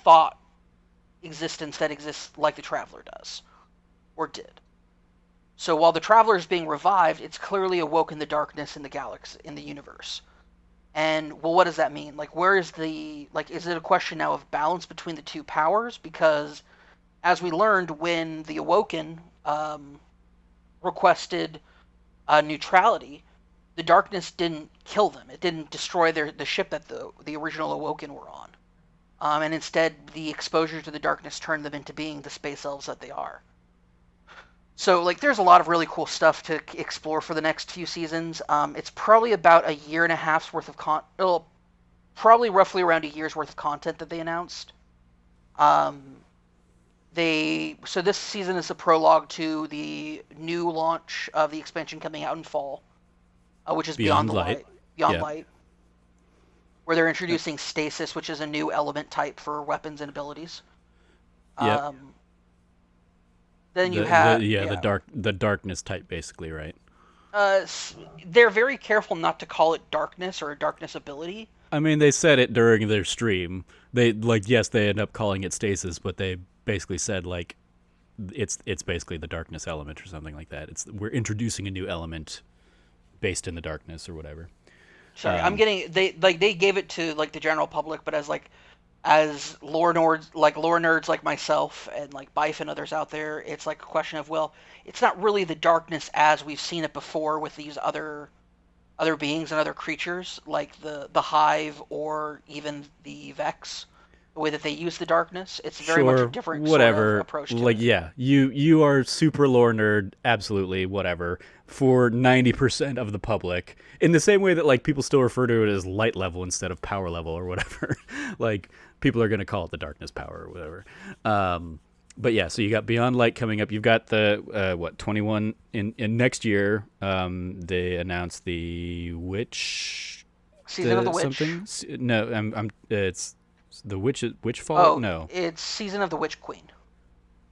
thought existence that exists like the Traveler does, or did. So while the Traveler is being revived, it's clearly awoken the darkness in the galaxy, in the universe. And, well, what does that mean? Like, where is is it a question now of balance between the two powers? Because, as we learned, when the Awoken requested neutrality, the darkness didn't kill them. It didn't destroy the ship that the original Awoken were on. And instead, the exposure to the darkness turned them into being the space elves that they are. So, there's a lot of really cool stuff to explore for the next few seasons. It's probably about a year and a half's worth of probably roughly around a year's worth of content that they announced. So this season is a prologue to the new launch of the expansion coming out in fall, which is Beyond the Light. Beyond Light, where they're introducing Stasis, which is a new element type for weapons and abilities. Yep. Then you have the darkness type, basically, right? They're very careful not to call it darkness or a darkness ability. I mean, they said it during their stream. They they end up calling it stasis, but they basically said it's basically the darkness element or something like that. We're introducing a new element based in the darkness or whatever. Sorry, I'm getting they gave it to the general public, but as as lore nerds like myself and like Bife and others out there, it's like a question of, well, it's not really the darkness as we've seen it before with these other beings and other creatures like the Hive or even the Vex. The way that they use the darkness, it's very much a Sure, different sort of whatever. approach to Like, it. yeah, you are super lore nerd, absolutely, whatever. For 90% of the public, in the same way that like people still refer to it as light level instead of power level or whatever. Like people are gonna call it the darkness power or whatever. But yeah, so you got Beyond Light coming up. You've got the 21 in next year. They announced the Witch, Season of the the Witch. something. No, I'm it's the Witch Fall. Oh, No, it's Season of the Witch Queen.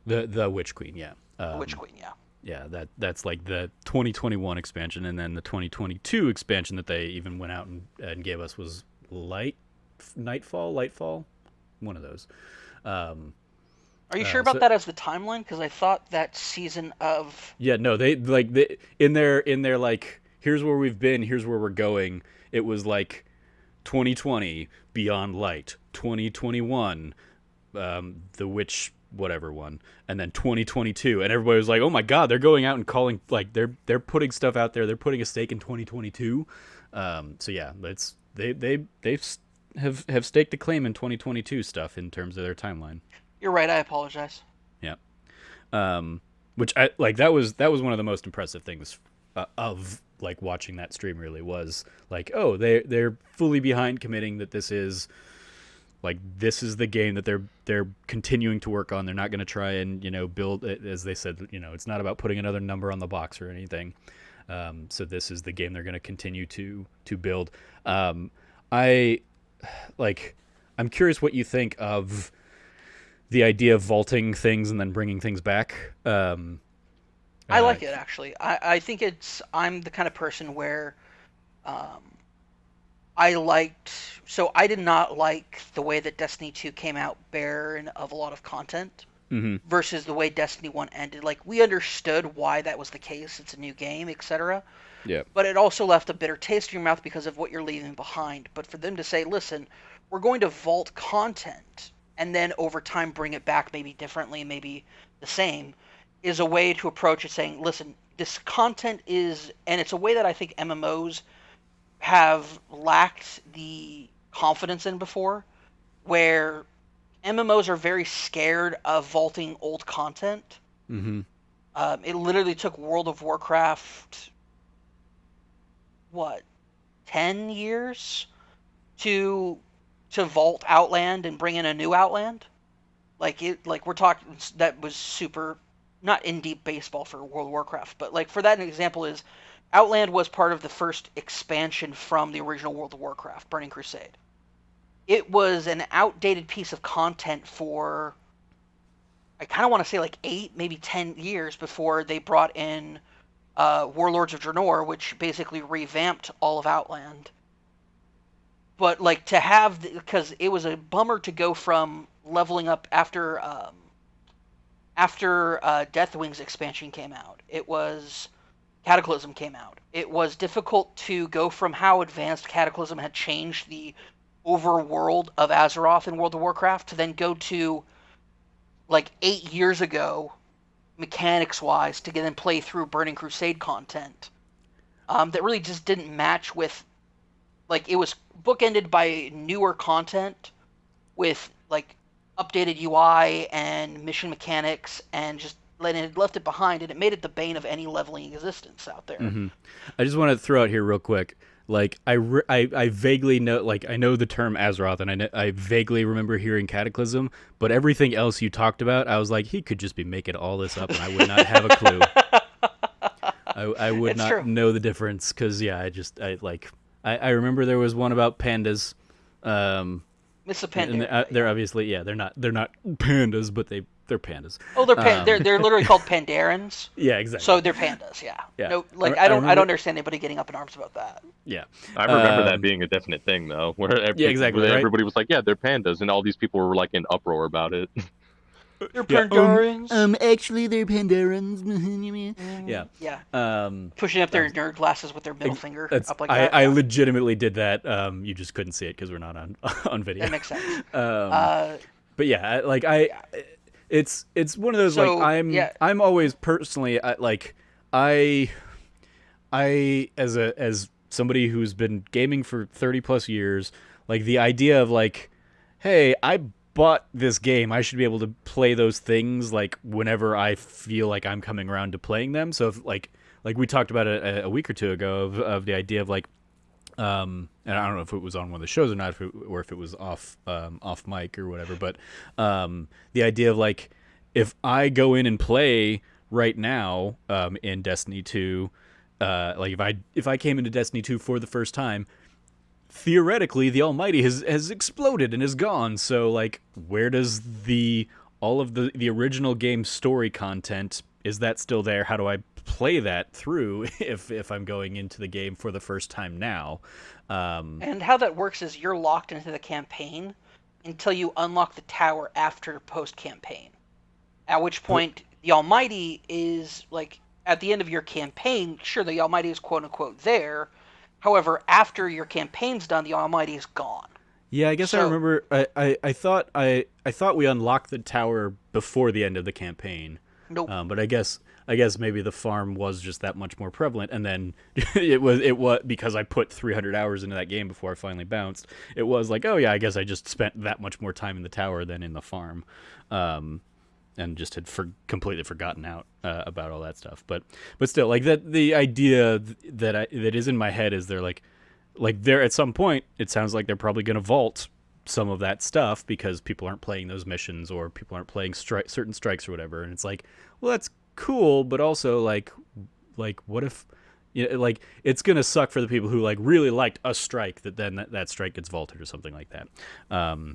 the Witch Queen. Yeah. The Witch Queen, yeah. Yeah, that's like the 2021 expansion, and then the 2022 expansion that they even went out and gave us was Lightfall, one of those. Um, Are you sure about so that as the timeline? Because I thought that Season of yeah, no, they in their like here's where we've been, here's where we're going. It was like 2020 Beyond Light, 2021 the Witch whatever one, and then 2022, and everybody was like, "Oh my God, they're going out and calling like they're putting stuff out there. They're putting a stake in 2022." So yeah, it's they have staked a claim in 2022 stuff in terms of their timeline. You're right. I apologize. Yeah. Which I like. That was one of the most impressive things of like watching that stream. Really was like, oh, they're fully behind committing that this is the game that they're continuing to work on. They're not going to try and build it, as they said. It's not about putting another number on the box or anything. So this is the game they're going to continue to build. I like. I'm curious what you think of the idea of vaulting things and then bringing things back. I like it actually. I think I'm the kind of person where um, I did not like the way that Destiny 2 came out barren of a lot of content Mm-hmm. versus the way Destiny 1 ended. Like we understood why that was the case. It's a new game, etc. Yeah. But it also left a bitter taste in your mouth because of what you're leaving behind. But for them to say, listen, we're going to vault content and then over time bring it back maybe differently, maybe the same, is a way to approach it saying, listen, this content is, and it's a way that I think MMOs have lacked the confidence in before, where MMOs are very scared of vaulting old content. Mm-hmm. It literally took World of Warcraft, what, 10 years to vault Outland and bring in a new Outland. Like we're talking, that was super, not in deep baseball for World of Warcraft, but like for that an example is Outland was part of the first expansion from the original World of Warcraft, Burning Crusade. It was an outdated piece of content for, I kind of want to say like 8, maybe 10 years before they brought in Warlords of Draenor, which basically revamped all of Outland. But like to have, because it was a bummer to go from leveling up after Deathwing's expansion came out. It was Cataclysm came out. It was difficult to go from how advanced Cataclysm had changed the overworld of Azeroth in World of Warcraft to then go to like 8 years ago, mechanics wise, to get and play through Burning Crusade content that really just didn't match with, like, it was bookended by newer content with like updated UI and mission mechanics, and just left it behind, and it made it the bane of any leveling existence out there. Mm-hmm. I just want to throw out here real quick. Like I vaguely know, like I know the term Azeroth, and I vaguely remember hearing Cataclysm, but everything else you talked about, I was like, he could just be making all this up, and I would not have a clue. I would It's not true. know the difference because I remember there was one about pandas. Miss a And Pandaria. they're obviously they're not pandas, but they're pandas. Oh, they're literally called Pandarans. Yeah, exactly. So they're pandas, yeah. Yeah. No, like I I don't remember- understand anybody getting up in arms about that. Yeah, I remember that Um, being a definite thing, though, where Yeah, exactly, where right? everybody was like, "Yeah, they're pandas," and all these people were like in uproar about it. They're Yeah. Pandorans. Actually, they're Pandorans. Yeah. Yeah. Um, Pushing up their that nerd glasses with their middle finger That's up like I, that. I Yeah. legitimately did that. You just couldn't see it because we're not on on video. That makes sense. Um, but yeah, it's one of those like So yeah, I'm always personally like I as somebody who's been gaming for 30 plus years, like the idea of like, hey, I bought this game, I should be able to play those things like whenever I feel like I'm coming around to playing them. So if like we talked about it a week or two ago of the idea of like and I don't know if it was on one of the shows or not, or if it was off mic or whatever, but the idea of like if I go in and play right now in Destiny 2, like if I came into Destiny 2 for the first time, theoretically the Almighty has exploded and is gone. So like, where does all of the original game story content, is that still there? How do I play that through if I'm going into the game for the first time now? and how that works is you're locked into the campaign until you unlock the tower after post campaign. At which point the Almighty is like at the end of your campaign. Sure, the Almighty is quote unquote there. However, after your campaign's done, the Almighty is gone. Yeah, I guess I remember. I thought we unlocked the tower before the end of the campaign. Nope. But I guess maybe the farm was just that much more prevalent, and then it was because I put 300 hours into that game before I finally bounced. It was like, oh yeah, I guess I just spent that much more time in the tower than in the farm, and just had completely forgotten out about all that stuff. But still, like that, the idea that is in my head is they're like there at some point, it sounds like they're probably going to vault some of that stuff because people aren't playing those missions or people aren't playing certain strikes or whatever. And it's like, well, that's cool, but also like what if, you know, like it's going to suck for the people who like really liked a strike that then that strike gets vaulted or something like that.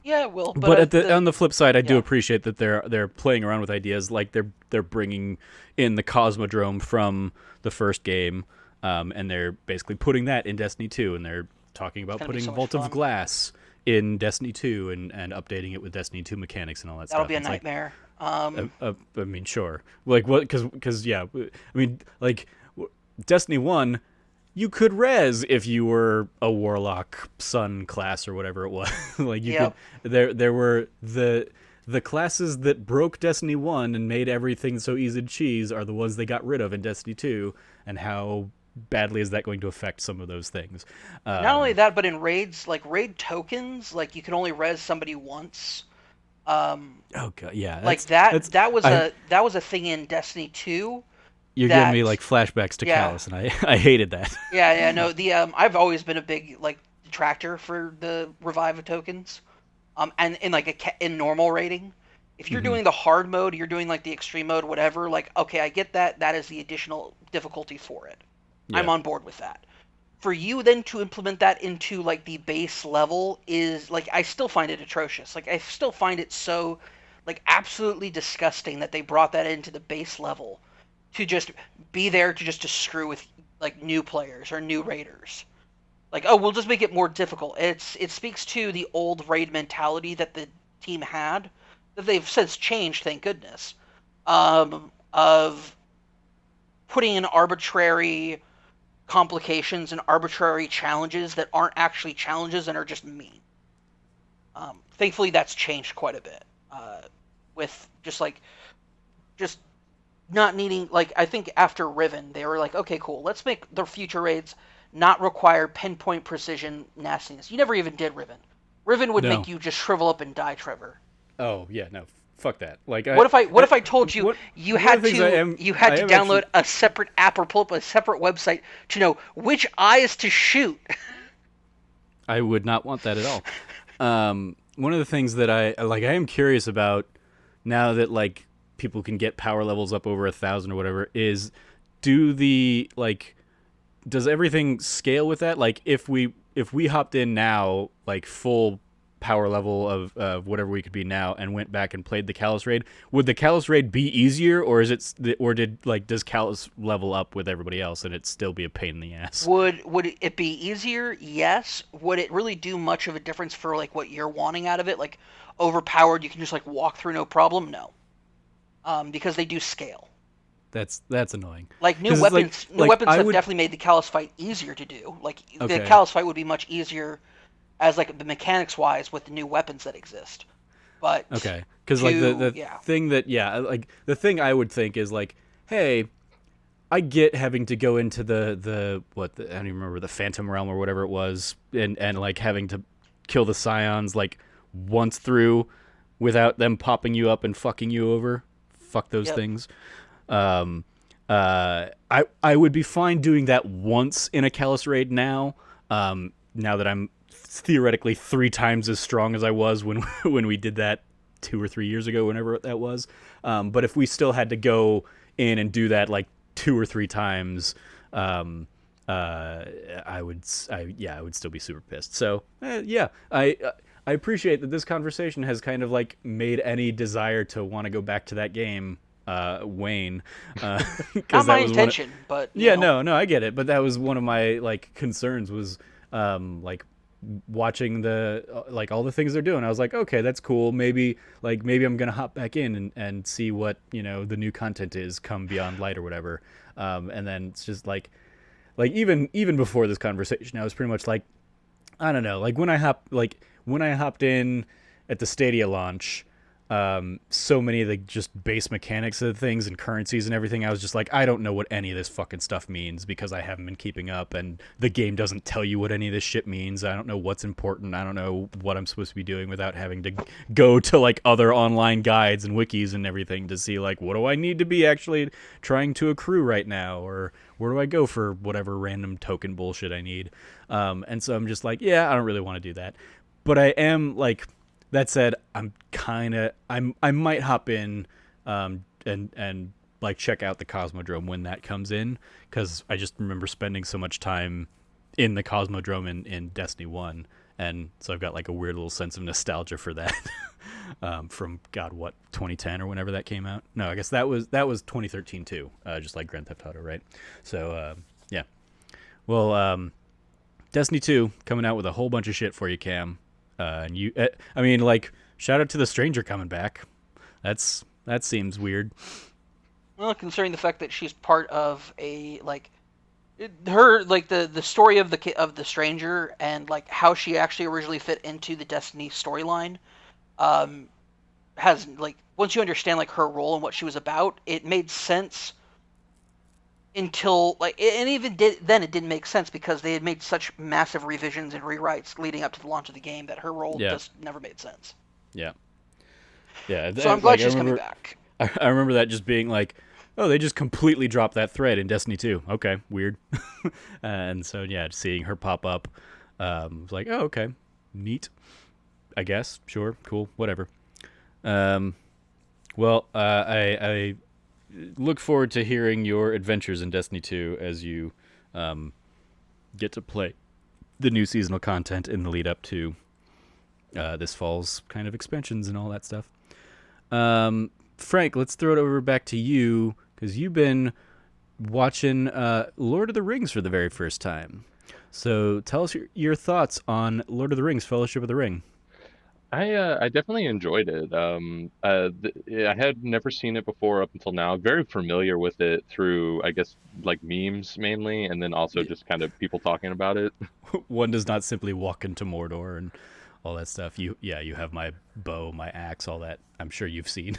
Yeah, it will. But on the flip side, I do appreciate that they're playing around with ideas, like they're bringing in the Cosmodrome from the first game. And they're basically putting that in Destiny 2, and they're talking about putting Vault of Glass in Destiny 2 and updating it with Destiny 2 mechanics and all that That'll stuff. be a nightmare. I mean, sure. Like, what? Because yeah. I mean, like, Destiny 1, you could res if you were a Warlock Sun class or whatever it was. Like, you could. There were the classes that broke Destiny 1 and made everything so easy to cheese are the ones they got rid of in Destiny 2, and how badly is that going to affect some of those things? Not only that, but in raids, like raid tokens, like you can only res somebody once. Oh god, yeah. Like that was a thing in Destiny 2. You're giving me like flashbacks to Callus, and I hated that. Yeah, no. I've always been a big like detractor for the revive of tokens. And in like in normal raiding, if you're doing the hard mode, you're doing like the extreme mode, whatever. Like, okay, I get that. That is the additional difficulty for it. Yeah. I'm on board with that. For you then to implement that into like the base level is like, I still find it atrocious. Like, I still find it so like absolutely disgusting that they brought that into the base level to just be there to screw with like new players or new raiders. Like, oh, we'll just make it more difficult. It speaks to the old raid mentality that the team had, that they've since changed, thank goodness, of putting in arbitrary complications and arbitrary challenges that aren't actually challenges and are just mean. Thankfully, that's changed quite a bit. With just not needing, like, I think after Riven, they were like, okay, cool, let's make the future raids not require pinpoint precision nastiness. You never even did Riven. Riven would make you just shrivel up and die, Trevor. Oh yeah, no, fuck that. Like, what if I told you you had to download a separate app or pull up a separate website to know which eyes to shoot? I would not want that at all. One of the things that I am curious about now that like people can get power levels up over 1,000 or whatever is, does everything scale with that? Like, if we hopped in now, like full power level of whatever we could be now, and went back and played the Callus raid, would the Callus raid be easier, or does Callus level up with everybody else and it still be a pain in the ass? Would it be easier? Yes. Would it really do much of a difference for like what you're wanting out of it? Like overpowered, you can just like walk through no problem? No. because they do scale. That's annoying. Like new 'Cause it's weapons, new like weapons I have would definitely made the Callus fight easier to do. Like the okay. Callus fight would be much easier as like the mechanics wise with the new weapons that exist. But Okay, because like to the yeah, thing that like the thing I would think is like, hey, I get having to go into I don't even remember, the Phantom Realm or whatever it was, and like having to kill the Scions like once through without them popping you up and fucking you over. Fuck those yep, things. Um, I would be fine doing that once in a Callus raid now. Now that I'm theoretically 3 times as strong as I was when when we did that 2 or 3 years ago, whenever that was. But if we still had to go in and do that like 2 or 3 times, um, I would still be super pissed. So yeah, I appreciate that this conversation has kind of like made any desire to want to go back to that game wane, not because my that was one. intention, but Yeah, no, I get it, but that was one of my like concerns was like watching the like all the things they're doing. I was like, okay, that's cool. Maybe I'm gonna hop back in and see what the new content is come Beyond Light or whatever. And then it's just like even before this conversation, I was pretty much like, I don't know, like when I hopped in at the Stadia launch, so many of the just base mechanics of things and currencies and everything, I was just like, I don't know what any of this fucking stuff means because I haven't been keeping up, and the game doesn't tell you what any of this shit means. I don't know what's important. I don't know what I'm supposed to be doing without having to go to like other online guides and wikis and everything to see like, what do I need to be actually trying to accrue right now, or where do I go for whatever random token bullshit I need. And so I'm just like, yeah, I don't really want to do that, but I am like, that said, I might hop in, and like check out the Cosmodrome when that comes in, because I just remember spending so much time in the Cosmodrome in Destiny 1, and so I've got like a weird little sense of nostalgia for that. From God, what, 2010 or whenever that came out? No, I guess that was 2013 too, just like Grand Theft Auto, right? So yeah. Well, Destiny 2 coming out with a whole bunch of shit for you, Cam. And I mean, like, shout out to the Stranger coming back. That seems weird. well, considering the fact that she's part of a like her like the story of the stranger and like how she actually originally fit into the Destiny storyline, um, has like once you understand like her role and what she was about, it made sense until like and even then it didn't make sense because they had made such massive revisions and rewrites leading up to the launch of the game that her role Yeah, just never made sense. yeah, yeah. So I'm glad Like she's coming back. I remember that just being like, oh, they just completely dropped that thread in Destiny 2. Okay, weird. And so yeah, seeing her pop up, was like, oh, okay, neat. I guess, sure, cool, whatever. Um, well, I look forward to hearing your adventures in Destiny 2 as you get to play the new seasonal content in the lead up to this fall's kind of expansions and all that stuff. Frank, let's throw it over back to you because you've been watching Lord of the Rings for the very first time. So tell us your thoughts on Lord of the Rings: Fellowship of the Ring. I definitely enjoyed it. I had never seen it before up until now. Very familiar with it through, I guess, like memes mainly, and then also just kind of people talking about it. One does not simply walk into Mordor and all that stuff. You have my bow, my axe, all that. I'm sure you've seen.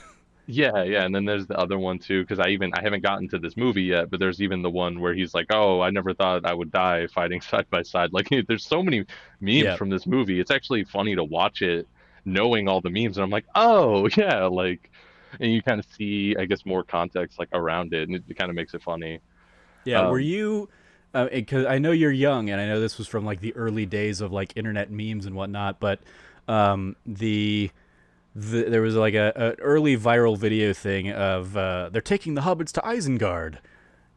Yeah, yeah, and then there's the other one too, because I haven't gotten to this movie yet, but there's even the one where he's like, "Oh, I never thought I would die fighting side by side." Like, there's so many memes Yeah, from this movie. It's actually funny to watch it, knowing all the memes, and I'm like, "Oh, yeah," like, and you kind of see, I guess, more context like around it, and it kind of makes it funny. yeah. Were Um, you? Because I know you're young, and I know this was from like the early days of like internet memes and whatnot. But there was like a early viral video thing of they're taking the hobbits to Isengard.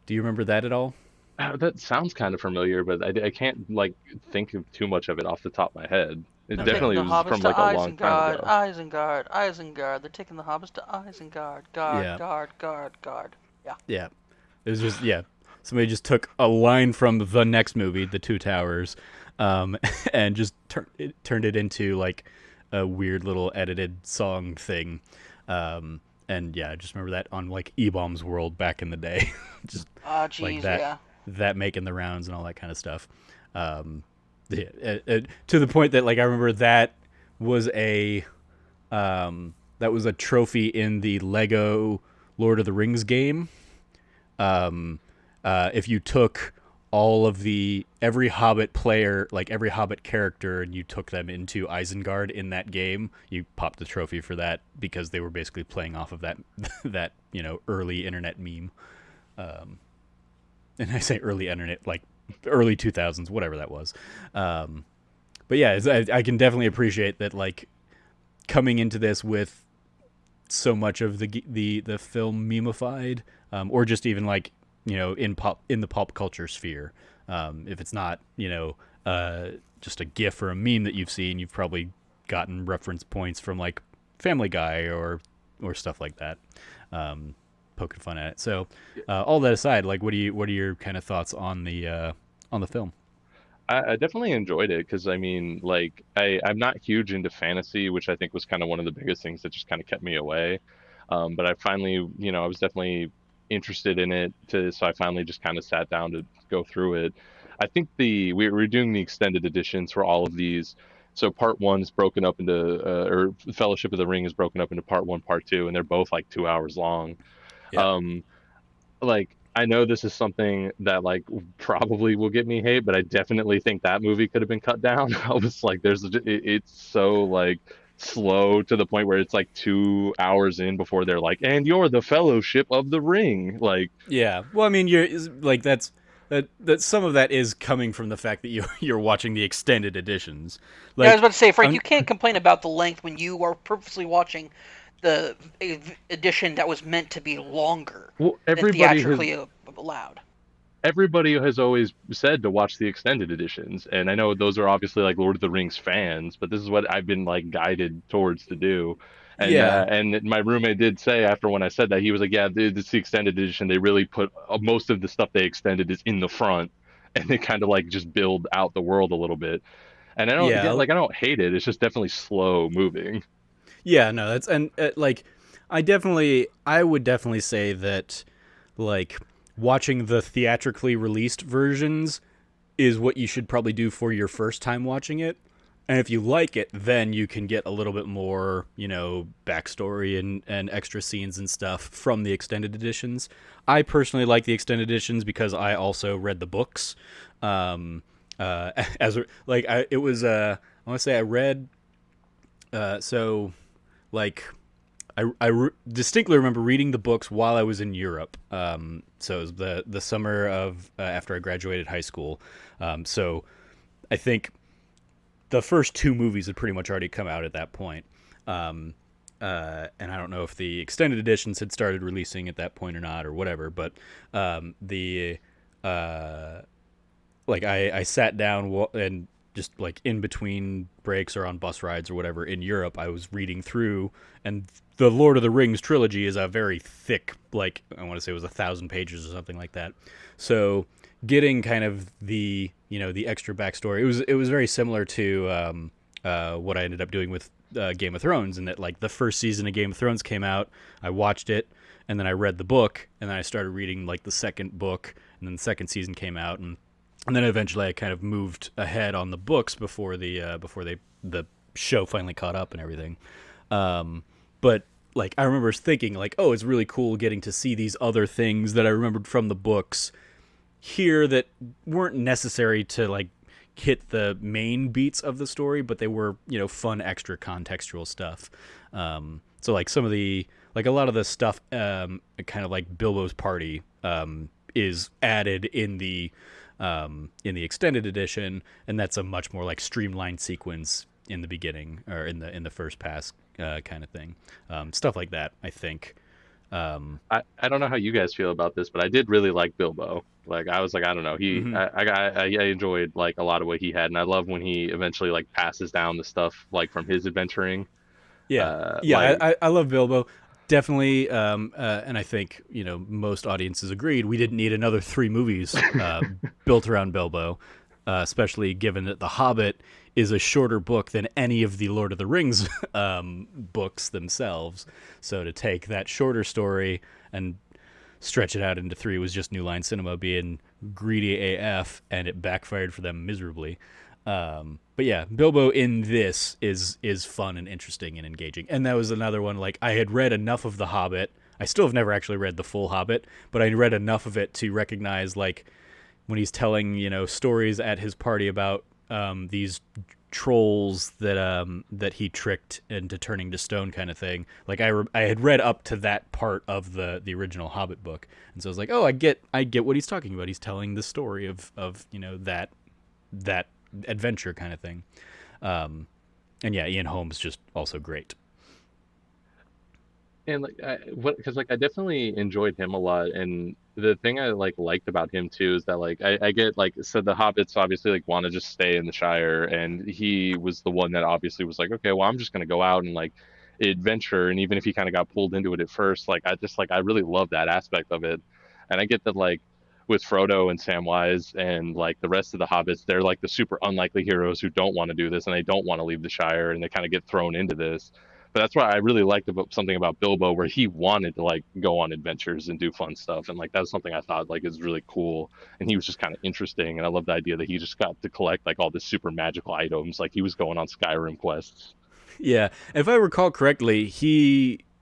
Do you remember that at all? that sounds kind of familiar, but I can't like think of too much of it off the top of my head. It They're Okay. taking definitely the was hobbits from to like a long time Isengard, ago. Isengard, Isengard. They're taking the hobbits to Isengard, guard, Yeah, guard, guard, guard. Yeah. yeah. It was just yeah. Somebody just took a line from the next movie, The Two Towers, and just turned it into like a weird little edited song thing. And And yeah, I just remember that on like E-Bombs World back in the day, just Oh, like geez, yeah. that making the rounds and all that kind of stuff. Um, yeah, to the point that like I remember was a that was a trophy in the Lego Lord of the Rings game. If you took all of every Hobbit player, like every Hobbit character, and you took them into Isengard in that game, you popped the trophy for that because they were basically playing off of that that early internet meme. And I say early internet, like early 2000s, whatever that was. But yeah, I can definitely appreciate that, like coming into this with so much of the film memeified, or just even like in the pop culture sphere. If it's not just a GIF or a meme that you've seen, you've probably gotten reference points from like Family Guy or stuff like that, poking fun at it. So all that aside, like what are your kind of thoughts on the film? I definitely enjoyed it because I mean, like, I'm not huge into fantasy, which I think was kind of one of the biggest things that just kind of kept me away. But I finally, I was definitely interested in it so I finally just kind of sat down to go through it. I think we're doing the extended editions for all of these. So part one is broken up into, or Fellowship of the Ring is broken up into part one, part two, and they're both like 2 hours long. Yeah. Um, like I know this is something that like probably will get me hate, but I definitely think that movie could have been cut down. I was like, it's so like slow to the point where it's like 2 hours in before they're like, and you're the Fellowship of the Ring. Like, Yeah. Well, I mean, like that some of that is coming from the fact that you're watching the extended editions. Yeah, I was Like, about to say, Frank, I'm, you can't complain about the length when you are purposely watching the edition that was meant to be longer well, than theatrically allowed. everybody has always said to watch the extended editions, and I know those are obviously like Lord of the Rings fans, but this is what I've been like guided towards to do. yeah. And my roommate did say after when I said that, he was like, "Yeah, it's the extended edition. They really put most of the stuff they extended is in the front, and they kind of like just build out the world a little bit." And I don't, yeah, Yeah. like I don't hate it. It's just definitely slow moving. Yeah, no, that's and like I would definitely say that like watching the theatrically released versions is what you should probably do for your first time watching it. And if you like it, then you can get a little bit more, backstory and extra scenes and stuff from the extended editions. I personally like the extended editions because I also read the books. As like it was I want to say I read so like distinctly remember reading the books while I was in Europe. So it was the summer of after I graduated high school. So I think the first two movies had pretty much already come out at that point. And I don't know if the extended editions had started releasing at that point or not or whatever. But the like I sat down and just like in between breaks or on bus rides or whatever in Europe, I was reading through, and the Lord of the Rings trilogy is a very thick, like I want to say it was 1,000 pages or something like that. So getting kind of the extra backstory, it was very similar to what I ended up doing with Game of Thrones, in that like the first season of Game of Thrones came out, I watched it, and then I read the book, and then I started reading like the second book, and then the second season came out, and then eventually I kind of moved ahead on the books before the show finally caught up and everything. But like I remember thinking like, oh, it's really cool getting to see these other things that I remembered from the books here that weren't necessary to like hit the main beats of the story, but they were fun extra contextual stuff. So like some of the like a lot of the stuff, kind of like Bilbo's party, is added in the extended edition, and that's a much more like streamlined sequence in the beginning or in the first pass, kind of thing. Stuff like that, I think. I don't know how you guys feel about this, but I did really like Bilbo. Like I was like, I don't know, Mhm. I enjoyed like a lot of what he had, and I love when he eventually like passes down the stuff like from his adventuring. Yeah, yeah, Like I love Bilbo. Definitely, and I think most audiences agreed we didn't need another three movies built around Bilbo, especially given that The Hobbit is a shorter book than any of the Lord of the Rings books themselves. So to take that shorter story and stretch it out into 3 was just New Line Cinema being greedy AF, and it backfired for them miserably. But yeah, Bilbo in this is fun and interesting and engaging. And that was another one, like, I had read enough of The Hobbit. I still have never actually read the full Hobbit, but I read enough of it to recognize, like, when he's telling, stories at his party about these trolls that he tricked into turning to stone kind of thing. Like, I had read up to that part of the original Hobbit book. And so I was like, oh, I get what he's talking about. He's telling the story of that adventure kind of thing. And yeah, Ian Holm's just also great. And because I definitely enjoyed him a lot, and the thing I liked about him too is that I get so the hobbits obviously want to just stay in the Shire, and he was the one that obviously was like, okay, well, I'm just gonna go out and adventure, and even if he kind of got pulled into it at first, I really love that aspect of it. And I get that with Frodo and Samwise and the rest of the hobbits, they're the super unlikely heroes who don't want to do this and they don't want to leave the Shire, and they kind of get thrown into this. But that's why I really liked something about Bilbo, where he wanted to go on adventures and do fun stuff, and that was something I thought is really cool. And he was just kind of interesting, and I love the idea that he just got to collect all this super magical items, like he was going on Skyrim quests. Yeah, if I recall correctly,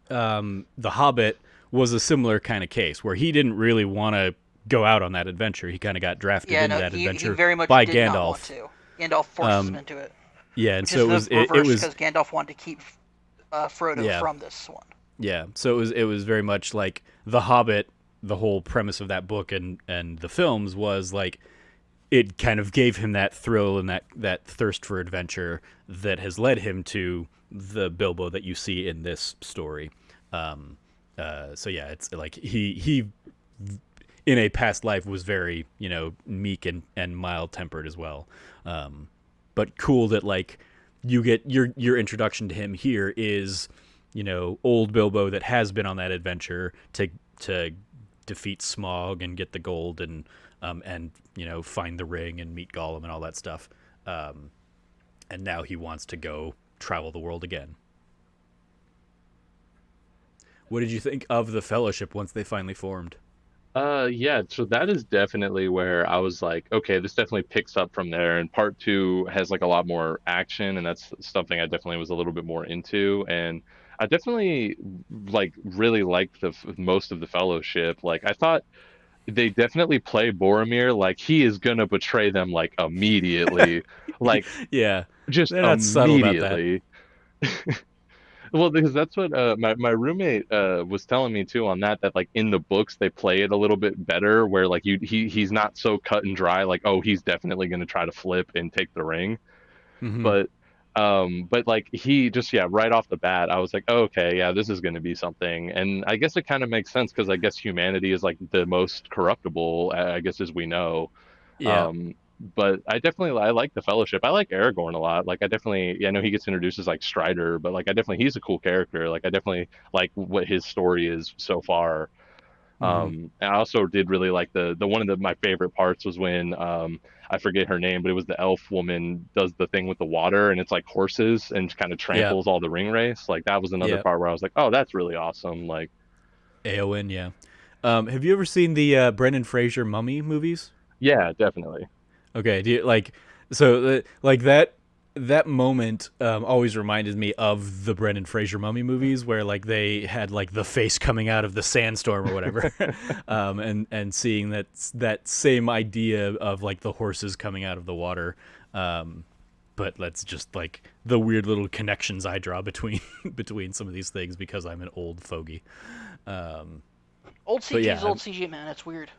the Hobbit was a similar kind of case where he didn't really want to go out on that adventure. He kind of got drafted into that adventure he very much by did Gandalf. Not want to. Gandalf forced him into it. Yeah, and which so is it was because Gandalf wanted to keep Frodo from this one. Yeah, so it was very much like The Hobbit. The whole premise of that book and the films was it kind of gave him that thrill and that thirst for adventure that has led him to the Bilbo that you see in this story. So yeah, it's he in a past life was very meek and mild tempered as well. But cool that you get your introduction to him here is old Bilbo that has been on that adventure to defeat Smaug and get the gold and find the ring and meet Gollum and all that stuff. And now he wants to go travel the world again. What did you think of the Fellowship once they finally formed? Yeah, so that is definitely where I was like, okay, this definitely picks up from there, and part 2 has a lot more action, and that's something I definitely was a little bit more into. And I definitely really liked the most of the Fellowship. I thought they definitely play Boromir he is gonna betray them immediately, yeah, just they're not subtle about that. Well, because that's what my roommate was telling me too on that in the books they play it a little bit better, where he's not so cut and dry, oh, he's definitely going to try to flip and take the ring. Mm-hmm. But he just, yeah, right off the bat I was like, oh, okay, yeah, this is going to be something. And I guess it kind of makes sense, because I guess humanity is the most corruptible, I guess, as we know. Yeah. But I like the Fellowship. I like Aragorn a lot. I know he gets introduced as Strider, but he's a cool character. I definitely like what his story is so far. Mm-hmm. And I also did really like the one of my favorite parts was when I forget her name, but it was the elf woman does the thing with the water, and it's horses and kind of tramples all the ring race. That was another part where I was like, oh, that's really awesome. Eowyn, yeah. Have you ever seen the Brendan Fraser Mummy movies? Yeah, definitely. Okay, do you that moment always reminded me of the Brendan Fraser Mummy movies, where they had the face coming out of the sandstorm or whatever, and seeing that same idea of the horses coming out of the water, but that's just the weird little connections I draw between some of these things because I'm an old fogey. Old CG is old CG, man. It's weird.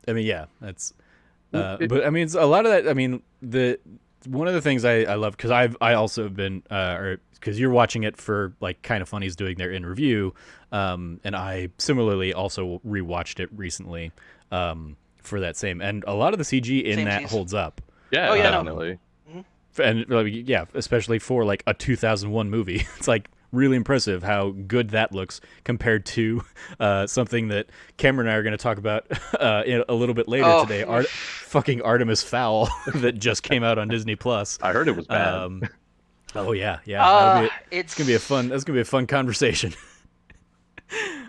I mean, yeah, that's. But I mean, it's a lot of that. I mean, one of the things I love, because I also have been, or because you're watching it for Kind of Funny's doing their in review, and I similarly also rewatched it recently, for that same, and a lot of the CG in that holds up. Yeah, definitely. And yeah, especially for a 2001 movie, it's really impressive how good that looks compared to something that Cameron and I are going to talk about a little bit later Oh, today. Fucking Artemis Fowl that just came out on Disney Plus. I heard it was bad. Oh yeah, it's gonna be a fun. it's That's gonna be a fun conversation.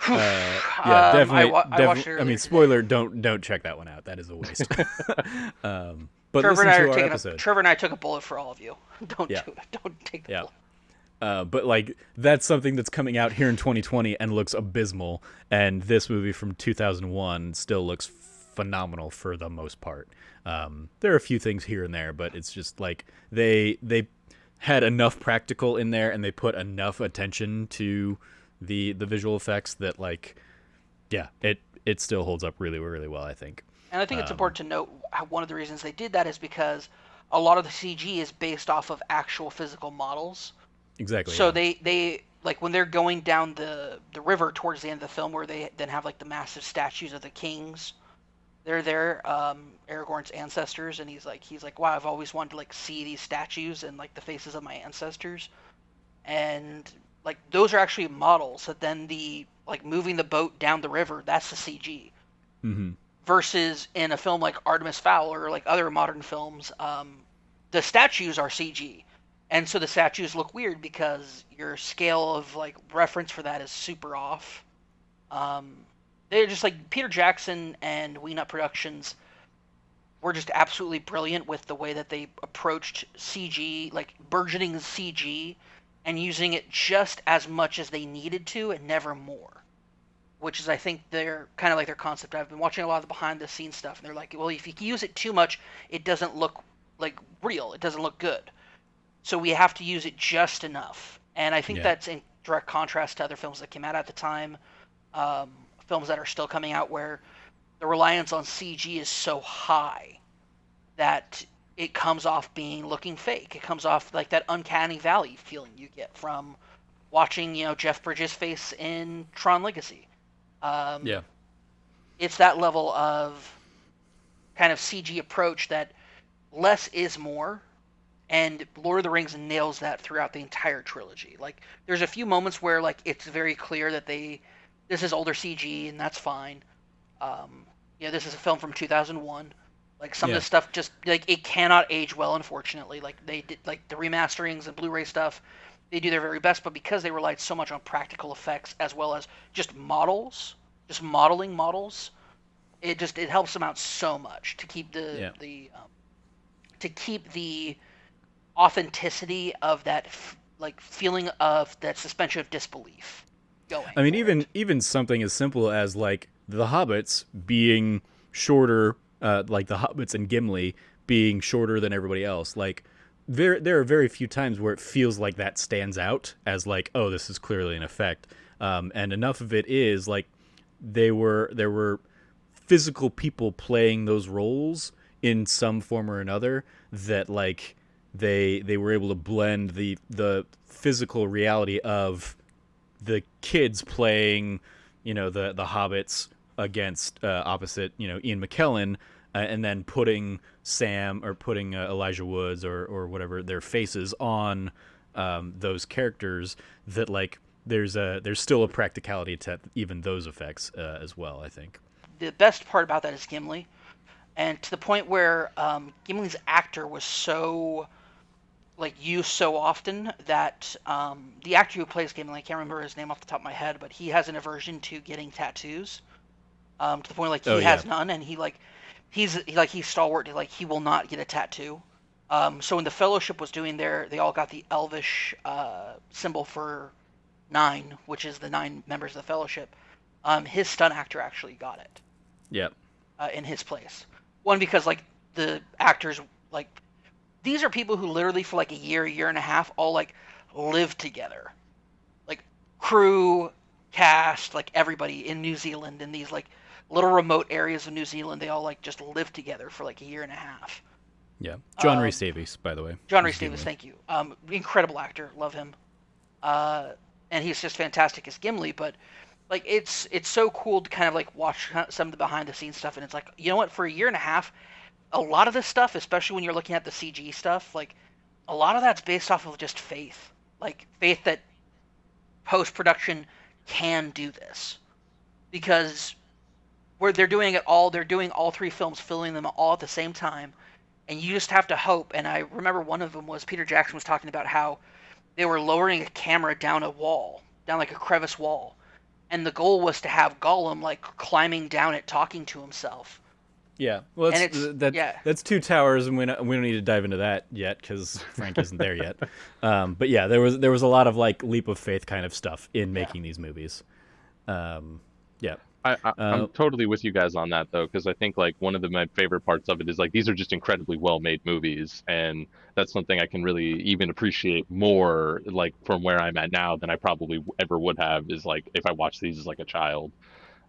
Yeah, I definitely. watched it I earlier mean, today. spoiler. Don't check that one out. That is a waste. But Trevor listen and I to are our taking episode. Trevor and I took a bullet for all of you. Don't Yeah, do it. Don't take the yeah. bullet. But like that's something that's coming out here in 2020 and looks abysmal. And this movie from 2001 still looks phenomenal for the most part. There are a few things here and there, but it's just like they had enough practical in there, and they put enough attention to the visual effects that like, yeah, it still holds up really really well, I think. And I think it's important to note one of the reasons they did that is because a lot of the CG is based off of actual physical models. Exactly. So Yeah. they like when they're going down the river towards the end of the film, where they then have like the massive statues of the kings. They're there, Aragorn's ancestors, and he's like, wow, I've always wanted to like see these statues and like the faces of my ancestors, and like those are actually models. That then the like moving the boat down the river, that's the CG. Mm-hmm. Versus in a film like Artemis Fowl or like other modern films, the statues are CG, and so the statues look weird because your scale of like reference for that is super off. Um, they're just like Peter Jackson and Weenut Productions were just absolutely brilliant with the way that they approached CG, like burgeoning CG, and using it just as much as they needed to and never more. Which is, I think, they're kind of like their concept. I've been watching a lot of the behind the scenes stuff, and they're like, well, if you use it too much, it doesn't look like real. It doesn't look good. So we have to use it just enough. And I think Yeah. that's in direct contrast to other films that came out at the time, um, films that are still coming out where the reliance on CG is so high that it comes off being looking fake. It comes off like that uncanny valley feeling you get from watching, Jeff Bridges' face in Tron Legacy. Um, Yeah. it's that level of kind of CG approach that less is more, and Lord of the Rings nails that throughout the entire trilogy. Like, there's a few moments where like it's very clear that this is older CG, and that's fine. Um, this is a film from 2001. Like some of Yeah. the stuff just like it cannot age well, unfortunately. Like they did like the remasterings and Blu-ray stuff, they do their very best, but because they relied so much on practical effects as well as just models, just modeling models, it helps them out so much to keep Yeah. the authenticity of that like feeling of that suspension of disbelief going I mean, for it. even something as simple as like the hobbits being shorter, like the hobbits and Gimli being shorter than everybody else. Like there are very few times where it feels like that stands out as like, oh, this is clearly an effect. And enough of it is like there were physical people playing those roles in some form or another that like they were able to blend the physical reality of the kids playing, the hobbits against opposite, Ian McKellen, and then putting Sam or putting Elijah Woods or whatever their faces on those characters. That like there's still a practicality to even those effects as well, I think. The best part about that is Gimli, and to the point where Gimli's actor was so like used so often that the actor who plays Gimli, I can't remember his name off the top of my head, but he has an aversion to getting tattoos. To the point like Oh he yeah. has none, and he's stalwart. Like he will not get a tattoo. So when the Fellowship was doing they all got the Elvish symbol for nine, which is the nine members of the Fellowship. His stunt actor actually got it Yeah. in his place. One because like the actors like these are people who literally for like a year and a half all like live together, like crew, cast, like everybody in New Zealand in these like little remote areas of New Zealand. They all like just live together for like a year and a half. Yeah. John Rhys Davies, by the way. John is Rhys Davies, Gimli. thank you. Incredible actor, love him. And he's just fantastic as Gimli. But like it's so cool to kind of like watch some of the behind the scenes stuff, and it's like you know what, for a year and a half, a lot of this stuff, especially when you're looking at the CG stuff, like a lot of that's based off of just faith, like faith that post production can do this because where they're doing it all, they're doing all three films, filming them all at the same time, and you just have to hope. And I remember one of them was Peter Jackson was talking about how they were lowering a camera down a wall, down like a crevice wall, and the goal was to have Gollum like climbing down it, talking to himself. Yeah, well, And it's that's Two Towers, and we don't need to dive into that yet because Frank isn't there yet. But yeah, there was a lot of like leap of faith kind of stuff in making these movies. Yeah. I'm totally with you guys on that though, because I think like one of my favorite parts of it is like these are just incredibly well made movies, and that's something I can really even appreciate more like from where I'm at now than I probably ever would have is like if I watched these as like a child.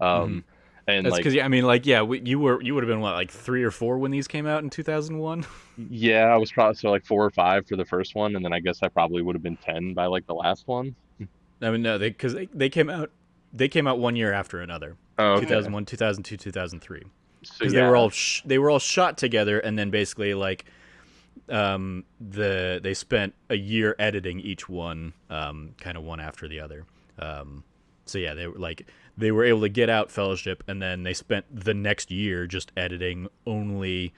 Um, and That's like because I mean, like, yeah, you would have been what, like 3 or 4 when these came out in 2001. yeah, I was probably so like 4 or 5 for the first one, and then I guess I probably would have been 10 by like the last one. I mean, no, because they came out 1 year after another. Oh, okay. 2001, 2002, 2003. So Because they were all shot together, and then basically like they spent a year editing each one, kind of one after the other. So yeah, they were able to get out Fellowship, and then they spent the next year just editing only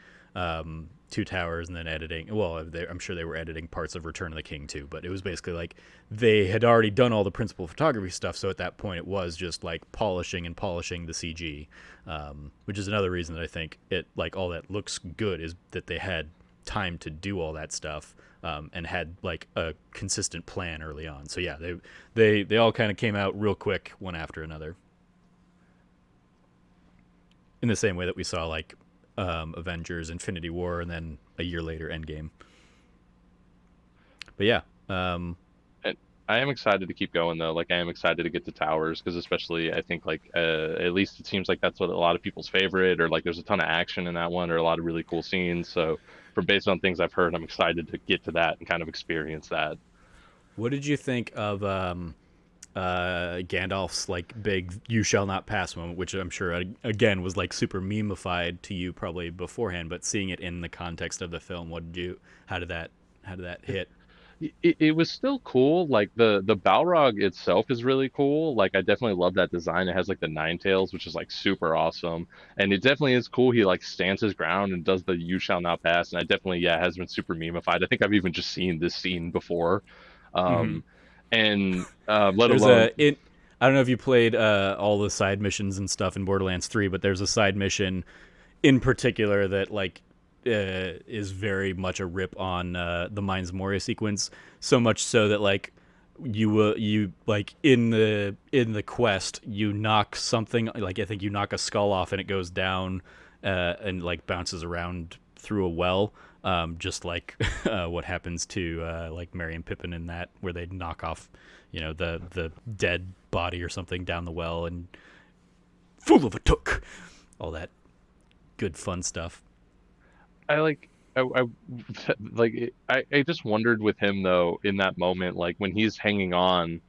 Two Towers, and then editing. Well, I'm sure they were editing parts of Return of the King too, but it was basically like they had already done all the principal photography stuff. So at that point, it was just like polishing the CG, which is another reason that I think it like all that looks good is that they had time to do all that stuff. And had like a consistent plan early on. So yeah, they all kind of came out real quick, one after another. In the same way that we saw like Avengers, Infinity War, and then a year later Endgame. But yeah, And I am excited to keep going though. Like I am excited to get to Towers because especially I think like at least it seems like that's what a lot of people's favorite, or like there's a ton of action in that one, or a lot of really cool scenes. So for based on things I've heard, I'm excited to get to that and kind of experience that. what did you think of Gandalf's like big "You shall not pass" moment, which I'm sure again was like super memeified to you probably beforehand, but seeing it in the context of the film, how did that hit? It was still cool. Like the Balrog itself is really cool. Like I definitely love that design. It has like the nine tails, which is like super awesome. And it definitely is cool. He like stands his ground and does the "You shall not pass." And I definitely has been super memeified. I think I've even just seen this scene before. Um, and let There's alone I don't know if you played all the side missions and stuff in Borderlands 3, but there's a side mission in particular that like is very much a rip on the Mines Moria sequence. So much so that like you like in the quest you knock something, like I think you knock a skull off and it goes down and like bounces around through a well. Just like what happens to like Merry and Pippin in that, where they knock off, the dead body or something down the well, and fool of a took, all that good fun stuff. I like I like I just wondered with him though in that moment, like when he's hanging on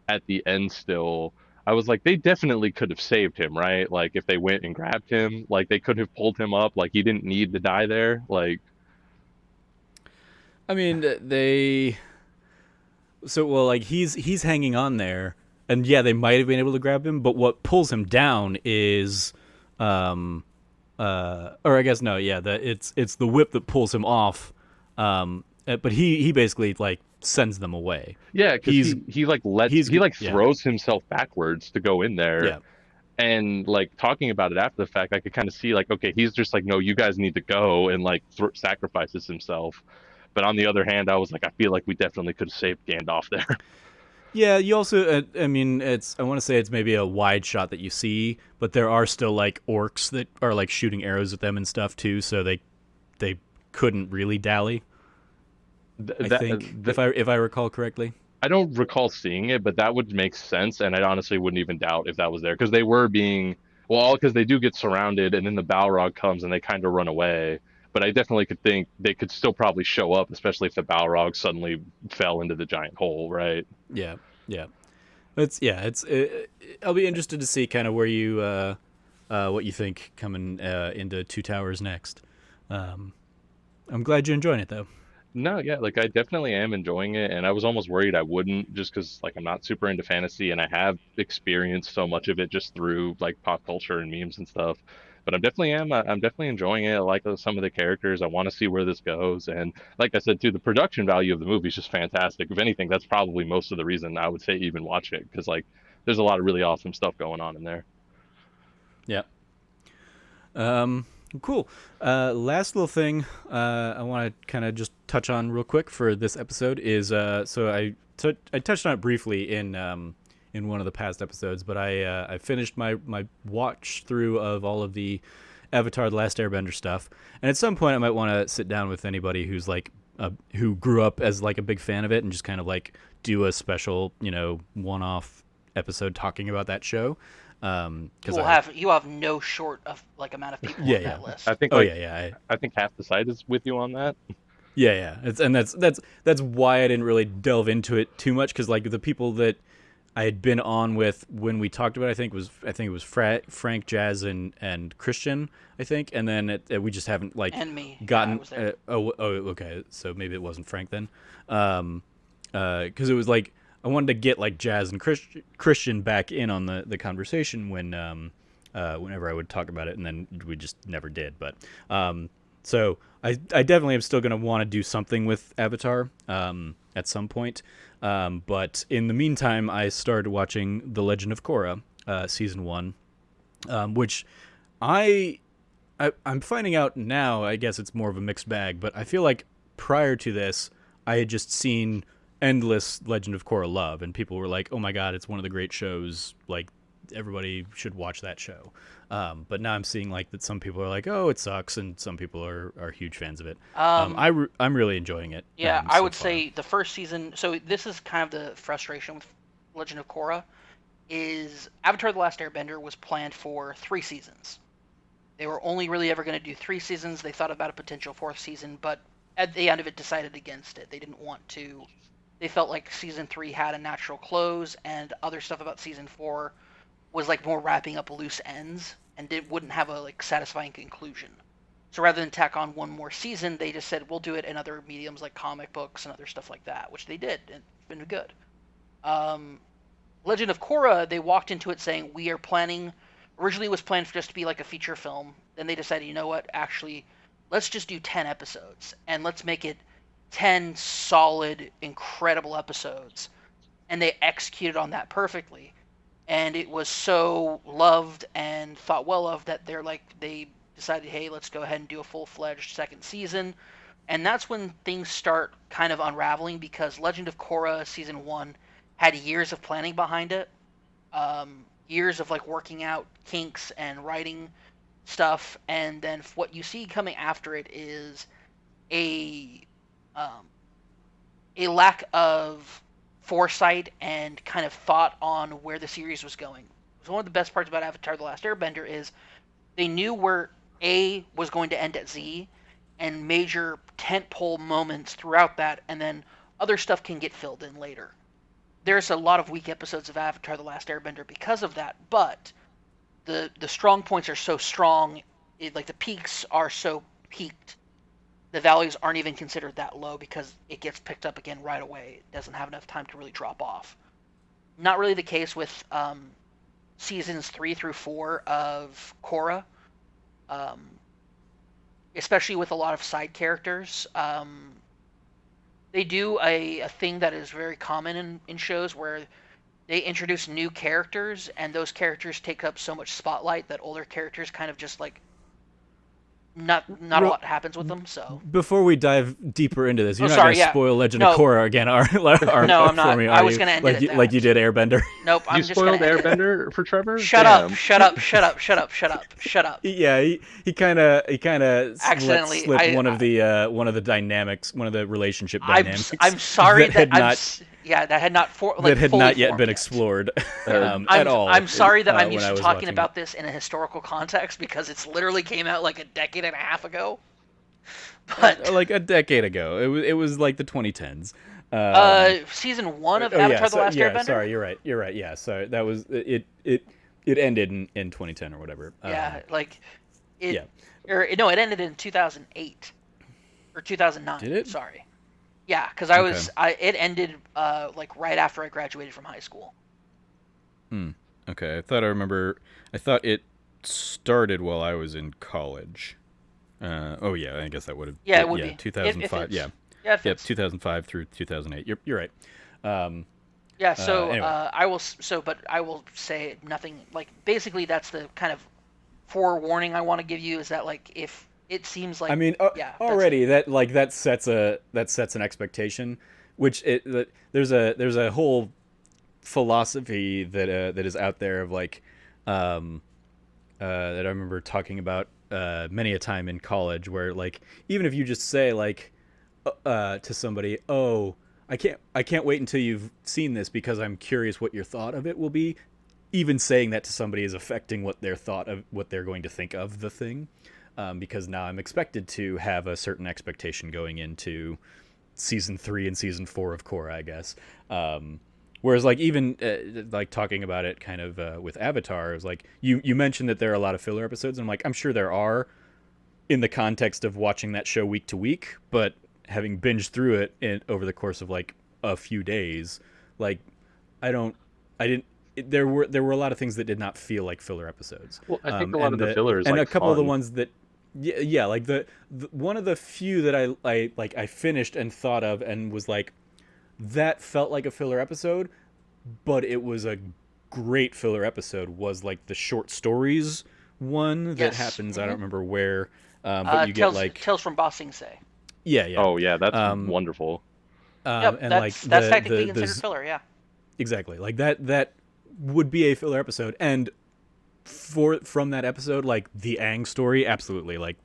at the end still, I was like they definitely could have saved him, right? Like if they went and grabbed him, like they could have pulled him up, like he didn't need to die there. Like I mean, like he's hanging on there, and yeah, they might have been able to grab him, but what pulls him down is or I guess no, yeah, it's the whip that pulls him off. But he basically like sends them away. yeah, because he like throws himself backwards to go in there. Yeah. And like talking about it after the fact, I could kind of see like, okay, he's just like, no, you guys need to go, and like sacrifices himself. But on the other hand, I was like, I feel like we definitely could have saved Gandalf there. Yeah, you also, I mean, I want to say it's maybe a wide shot that you see, but there are still like orcs that are like shooting arrows at them and stuff too, so they couldn't really dally. I think if I recall correctly. I don't recall seeing it, but that would make sense, and I honestly wouldn't even doubt if that was there because they were being well, because they do get surrounded, and then the Balrog comes and they kind of run away. But I definitely could think they could still probably show up, especially if the Balrog suddenly fell into the giant hole, right? Yeah, yeah. I'll be interested to see kind of where you what you think coming into Two Towers next. I'm glad you're enjoying it though. No, yeah, like I definitely am enjoying it, and I was almost worried I wouldn't, just because like I'm not super into fantasy, and I have experienced so much of it just through like pop culture and memes and stuff. But I'm definitely enjoying it. I like some of the characters. I want to see where this goes, and like I said too, the production value of the movie is just fantastic. If anything, that's probably most of the reason I would say even watch it, because like there's a lot of really awesome stuff going on in there. Yeah. Um, cool. Last little thing I want to kind of just touch on real quick for this episode is I touched on it briefly in one of the past episodes, but I finished my watch through of all of the Avatar: The Last Airbender stuff, and at some point I might want to sit down with anybody who's like who grew up as like a big fan of it and just kind of like do a special one-off episode talking about that show. You have no short of like amount of people Yeah, on yeah. that list. I think Oh like yeah, yeah. I think half the site is with you on that. Yeah, yeah. That's why I didn't really delve into it too much because like the people that I had been on with when we talked about it, I think it was Frank, Jazz, and Christian, I think, and then we just haven't like And me. Yeah, I gotten. was there. Okay. So maybe it wasn't Frank then, because it was like I wanted to get like Jazz and Christian back in on the conversation when whenever I would talk about it, and then we just never did. But so I definitely am still going to want to do something with Avatar at some point. But in the meantime, I started watching The Legend of Korra season 1, which I'm finding out now. I guess it's more of a mixed bag, but I feel like prior to this, I had just seen endless Legend of Korra love, and people were like, "Oh my god, it's one of the great shows! Like everybody should watch that show." But now I'm seeing like that some people are like, "Oh, it sucks," and some people are huge fans of it. I'm really enjoying it. Yeah, so I would far. say the first season. So this is kind of the frustration with Legend of Korra, is Avatar: The Last Airbender was planned for 3 seasons. They were only really ever going to do 3 seasons. They thought about a potential 4th season, but at the end of it, decided against it. They didn't want to. They felt like season 3 had a natural close, and other stuff about season 4 was like more wrapping up loose ends, and it wouldn't have a like satisfying conclusion. So rather than tack on one more season, they just said we'll do it in other mediums like comic books and other stuff like that, which they did, and it's been good. Um, Legend of Korra, they walked into it saying we are planning. Originally, it was planned for just to be like a feature film. Then they decided, you know what? Actually, let's just do 10 episodes and let's make it 10 solid, incredible episodes. And they executed on that perfectly. And it was so loved and thought well of that they decided, hey, let's go ahead and do a full-fledged second season. And that's when things start kind of unraveling because Legend of Korra season 1 had years of planning behind it, years of like working out kinks and writing stuff, and then what you see coming after it is a um, a lack of foresight and kind of thought on where the series was going. So one of the best parts about Avatar: The Last Airbender is they knew where A was going to end at Z, and major tentpole moments throughout that, and then other stuff can get filled in later. There's a lot of weak episodes of Avatar: The Last Airbender because of that, but the strong points are so strong, like the peaks are so peaked, the values aren't even considered that low because it gets picked up again right away. It doesn't have enough time to really drop off. Not really the case with seasons 3 through 4 of Korra, um, especially with a lot of side characters. They do a thing that is very common in shows where they introduce new characters, and those characters take up so much spotlight that older characters kind of just like not a Real, lot happens with them. So before we dive deeper into this, you're not sorry, going to yeah. spoil Legend No. of Korra again, No, I'm for not. me, I are was you? gonna end like it at like that. you did Airbender. Nope, I'm You just gonna spoiled end it. Airbender for Trevor? Shut Damn. up! Shut up! Shut up! Shut up! Shut up! Shut up! Yeah, he kind of Accidentally, slip one of the dynamics, one of the relationship dynamics. I'm sorry that had not that had not that had fully not yet formed been yet. explored I'm, at all. I'm sorry that I'm when used I to was talking watching about it. this in a historical context because it's literally came out like a decade and a half ago. But like a decade ago. It was like the 2010s. season 1 of Oh Avatar: yeah, The Last Airbender. sorry, you're right. Yeah, sorry. That was it ended in 2010 or whatever. Yeah, like it. yeah. Or no, it ended in 2008 or 2009. Did it? Sorry. Yeah, because Okay. it ended like right after I graduated from high school. Hmm. Okay. I thought it started while I was in college. Oh yeah, I guess that would have. Yeah, it would Yeah, be. It 2005. Yeah, fits. Yeah, it yep, fits. 2005 through 2008. You're right. Um, Yeah, so Anyway, but I will say nothing. Like basically, that's the kind of forewarning I want to give you is that like if it seems I like mean, yeah, that's it. already that sets an expectation, which there's a whole philosophy that is out there of like um, that I remember talking about many a time in college, where like even if you just say like to somebody, "Oh, I can't wait until you've seen this because I'm curious what your thought of it will be." Even saying that to somebody is affecting what they're going to think of the thing, because now I'm expected to have a certain expectation going into season 3 and season 4 of Korra, I guess. Whereas, like even like talking about it, kind of with Avatar, is like you mentioned that there are a lot of filler episodes, and I'm like I'm sure there are in the context of watching that show week to week, but having binged through over the course of like a few days, like I don't, I didn't. There were a lot of things that did not feel like filler episodes, Well, I think a lot of the the filler is and a like couple of the fun. ones that yeah, like the one of the few that I finished and thought of and was like that felt like a filler episode, but it was a great filler episode. Was like the short stories one that Yes. happens. I don't remember where, but you get Tales like Tales from Bossing Say. yeah, yeah, Oh yeah, that's um, wonderful. Yep, and like that's technically considered filler. Yeah. exactly like that would be a filler episode, and from that episode, like the Aang story, absolutely like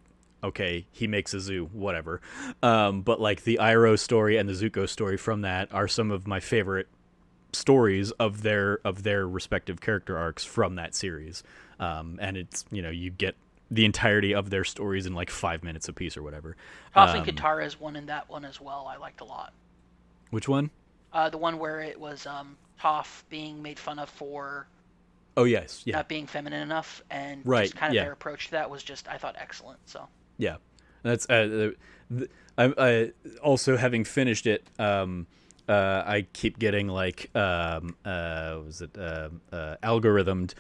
okay, he makes a zoo, whatever. But like the Iroh story and the Zuko story from that are some of my favorite stories of their respective character arcs from that series. And it's you get the entirety of their stories in like 5 minutes apiece or whatever. Tossing Katara is one in that one as well. I liked a lot. Which one? The one where it was Toph being made fun of for Oh yes, yeah, not being feminine enough, and right, just kind of yeah, their approach to that was just I thought excellent. So yeah. That's I also having finished it. I keep getting like was it algorithmed,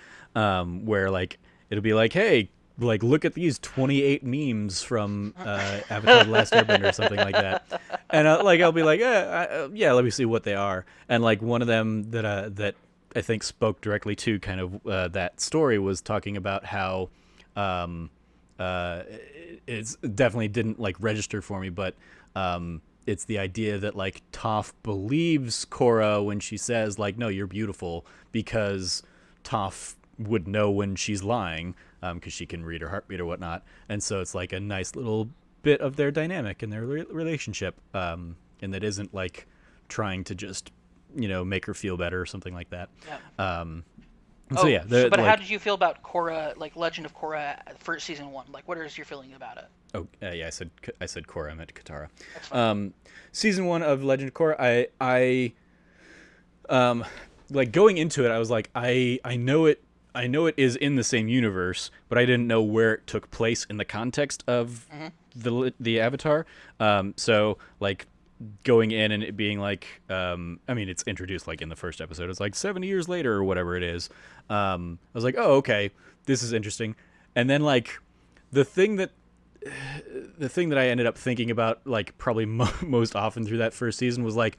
where like it'll be like, hey, like look at these 28 memes from Avatar: The Last Airbender or something like that, and like I'll be like, yeah, let me see what they are, and like one of them that I think spoke directly to kind of that story was talking about how um, it's definitely didn't like register for me, but it's the idea that like Toph believes Korra when she says like, "No, you're beautiful," because Toph would know when she's lying because she can read her heartbeat or whatnot, and so it's like a nice little bit of their dynamic and their relationship, and that isn't like trying to just make her feel better or something like that. yeah. And so yeah, But how like did you feel about Korra, like Legend of Korra, for season one? Like, what is your feeling about it? oh yeah, I said Korra, I meant Katara. That's fine. Season 1 of Legend of Korra, I like going into it, I was like, I know it is in the same universe, but I didn't know where it took place in the context of Hmm. the Avatar. So like going in and it being like, I mean, it's introduced like in the first episode. It's like 70 years later or whatever it is. I was like, oh, okay, this is interesting. And then like the thing that I ended up thinking about like probably most often through that first season was like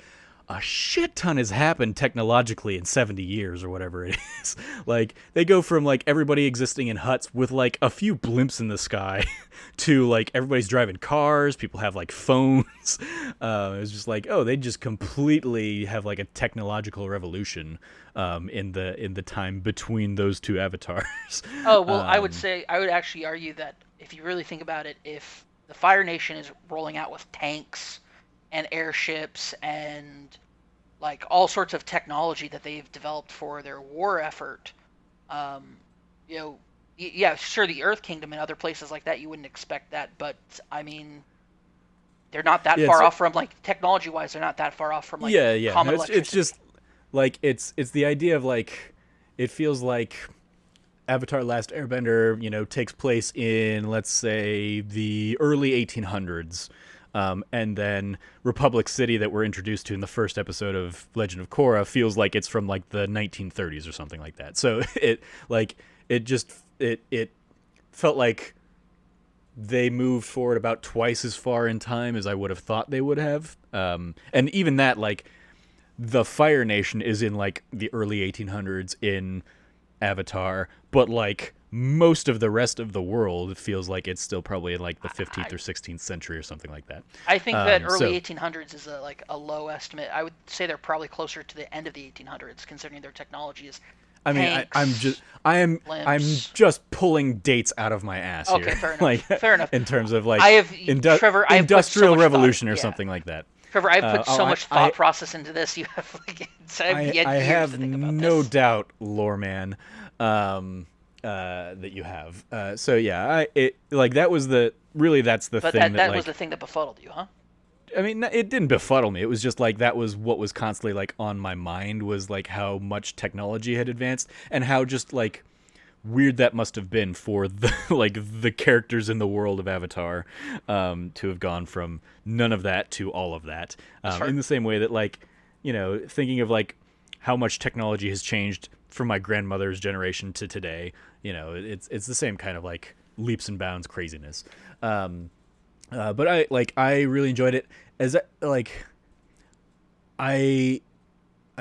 a shit ton has happened technologically in 70 years or whatever it is. Like they go from like everybody existing in huts with like a few blimps in the sky to like everybody's driving cars, people have like phones. It was just like, oh, they just completely have like a technological revolution in the time between those two avatars. Oh well, um, I would actually argue that if you really think about it, if the Fire Nation is rolling out with tanks and airships and like all sorts of technology that they've developed for their war effort, um, you know, yeah, sure, the Earth Kingdom and other places like that, you wouldn't expect that, but I mean, they're not that yeah, far off from like technology wise, they're not that far off from like yeah. No, common it's electricity. just like it's the idea of like it feels like Avatar: Last Airbender, takes place in let's say the early 1800s, and then Republic City that we're introduced to in the first episode of Legend of Korra feels like it's from like the 1930s or something like that. So it felt like they moved forward about twice as far in time as I would have thought they would have. And even that, like, the Fire Nation is in like the early 1800s in Avatar, but like most of the rest of the world feels like it's still probably in like the 15th or 16th century or something like that. I think that early 1800s is a low estimate. I would say they're probably closer to the end of the 1800s, considering their technology is. I mean, I'm just pulling dates out of my ass here. Okay, fair enough. Like, fair enough. In terms of like Trevor, Industrial Revolution or yeah. something like that. Trevor, I put so much thought process into this. You have like I have no doubt, lore man, that you have. So yeah, that was that's the thing. That was the thing that befuddled you, huh? I mean, it didn't befuddle me. It was just like that was what was constantly like on my mind, was like how much technology had advanced and how just like weird that must have been for the like the characters in the world of Avatar, to have gone from none of that to all of that. In the same way that, like, you know, thinking of like how much technology has changed from my grandmother's generation to today, you know, it's the same kind of like leaps and bounds craziness. But I really enjoyed it. I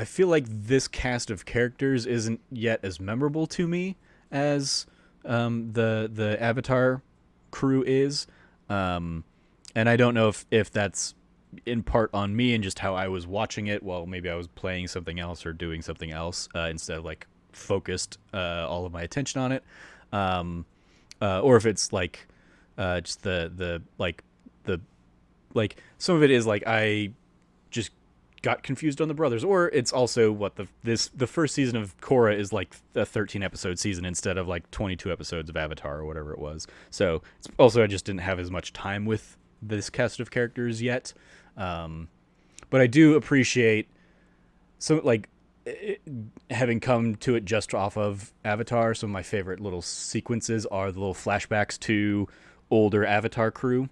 feel like this cast of characters isn't yet as memorable to me as the Avatar crew is, and I don't know if that's in part on me and just how I was watching it. Well, maybe I was playing something else or doing something else instead of like focused all of my attention on it, or if it's like just the some of it is like I just got confused on the brothers, or it's also what the first season of Korra is like a 13 episode season instead of like 22 episodes of Avatar or whatever it was. So it's also I just didn't have as much time with this cast of characters yet, but I do appreciate having come to it just off of Avatar. Some of my favorite little sequences are the little flashbacks to older Avatar crew.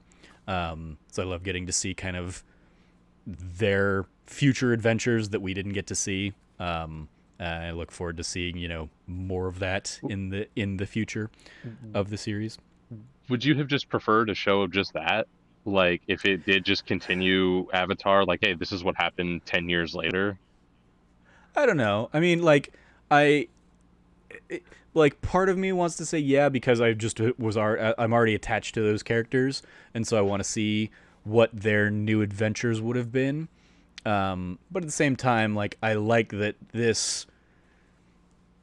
So I love getting to see kind of their future adventures that we didn't get to see. I look forward to seeing, you know, more of that in the future of the series. Would you have just preferred a show of just that? Like, if it did just continue Avatar, like, hey, this is what happened 10 years later? I don't know. I mean, like, part of me wants to say yeah, because I'm already attached to those characters, and so I want to see what their new adventures would have been. But at the same time, like, I like that this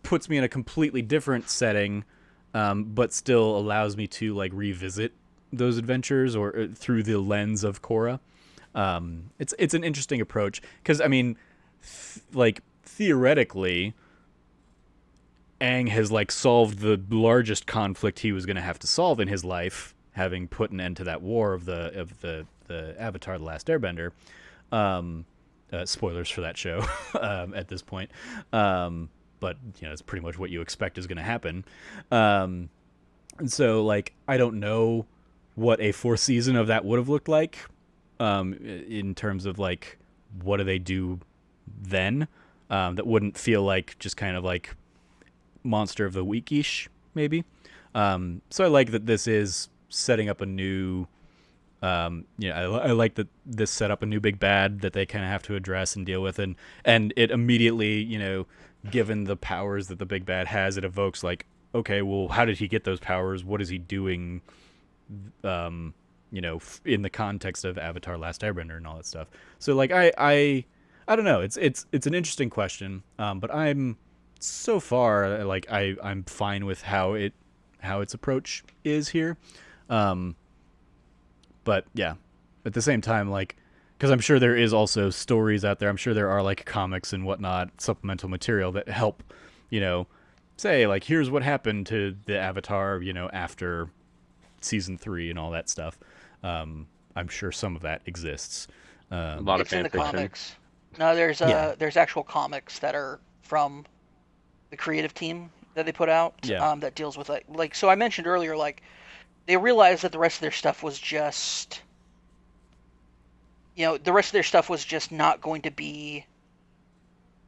puts me in a completely different setting, but still allows me to like revisit those adventures or through the lens of Korra. It's an interesting approach because I mean, theoretically, Aang has like solved the largest conflict he was going to have to solve in his life, having put an end to that war of the Avatar: The Last Airbender. Spoilers for that show at this point, but you know it's pretty much what you expect is going to happen. And so, like, I don't know what a fourth season of that would have looked like, in terms of like what do they do then, that wouldn't feel like just kind of like monster of the week-ish, maybe. So I like that this is setting up a new, I like that this set up a new big bad that they kind of have to address and deal with, and it immediately, you know, given the powers that the big bad has, it evokes like, okay, well, how did he get those powers? What is he doing? In the context of Avatar: Last Airbender and all that stuff. So like I don't know. It's an interesting question, but I'm so far like I'm fine with how its approach is here. But yeah, at the same time, like, because I'm sure there is also stories out there. I'm sure there are like comics and whatnot, supplemental material that help, you know, say like, here's what happened to the Avatar, you know, after season 3 and all that stuff. I'm sure some of that exists. A lot of it's in the fan fiction. comics. No, there's actual comics that are from the creative team that they put out, that deals with like so I mentioned earlier, like, they realized that the rest of their stuff was just the rest of their stuff was just not going to be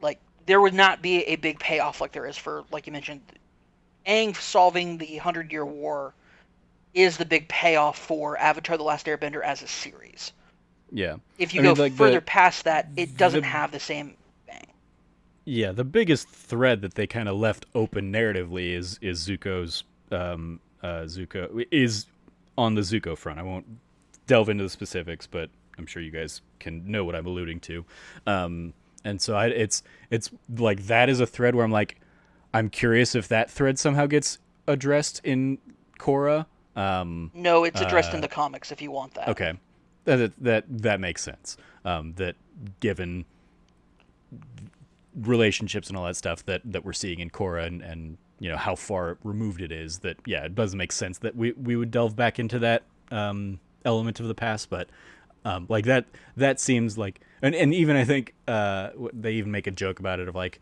like there would not be a big payoff like there is for, like you mentioned, Aang solving the 100-Year War is the big payoff for Avatar: The Last Airbender as a series. Yeah. If you I mean, go like further past that, it doesn't the have the same bang. yeah, the biggest thread that they kind of left open narratively is Zuko's Zuko is on the Zuko front. I won't delve into the specifics, but I'm sure you guys can know what I'm alluding to. And so it's like that is a thread where I'm curious if that thread somehow gets addressed in Korra. No, it's addressed in the comics if you want that. Okay, that makes sense. That given relationships and all that stuff that we're seeing in Korra and how far removed it is, that it doesn't make sense that we would delve back into that element of the past, but like that seems like, and even I think they even make a joke about it of like,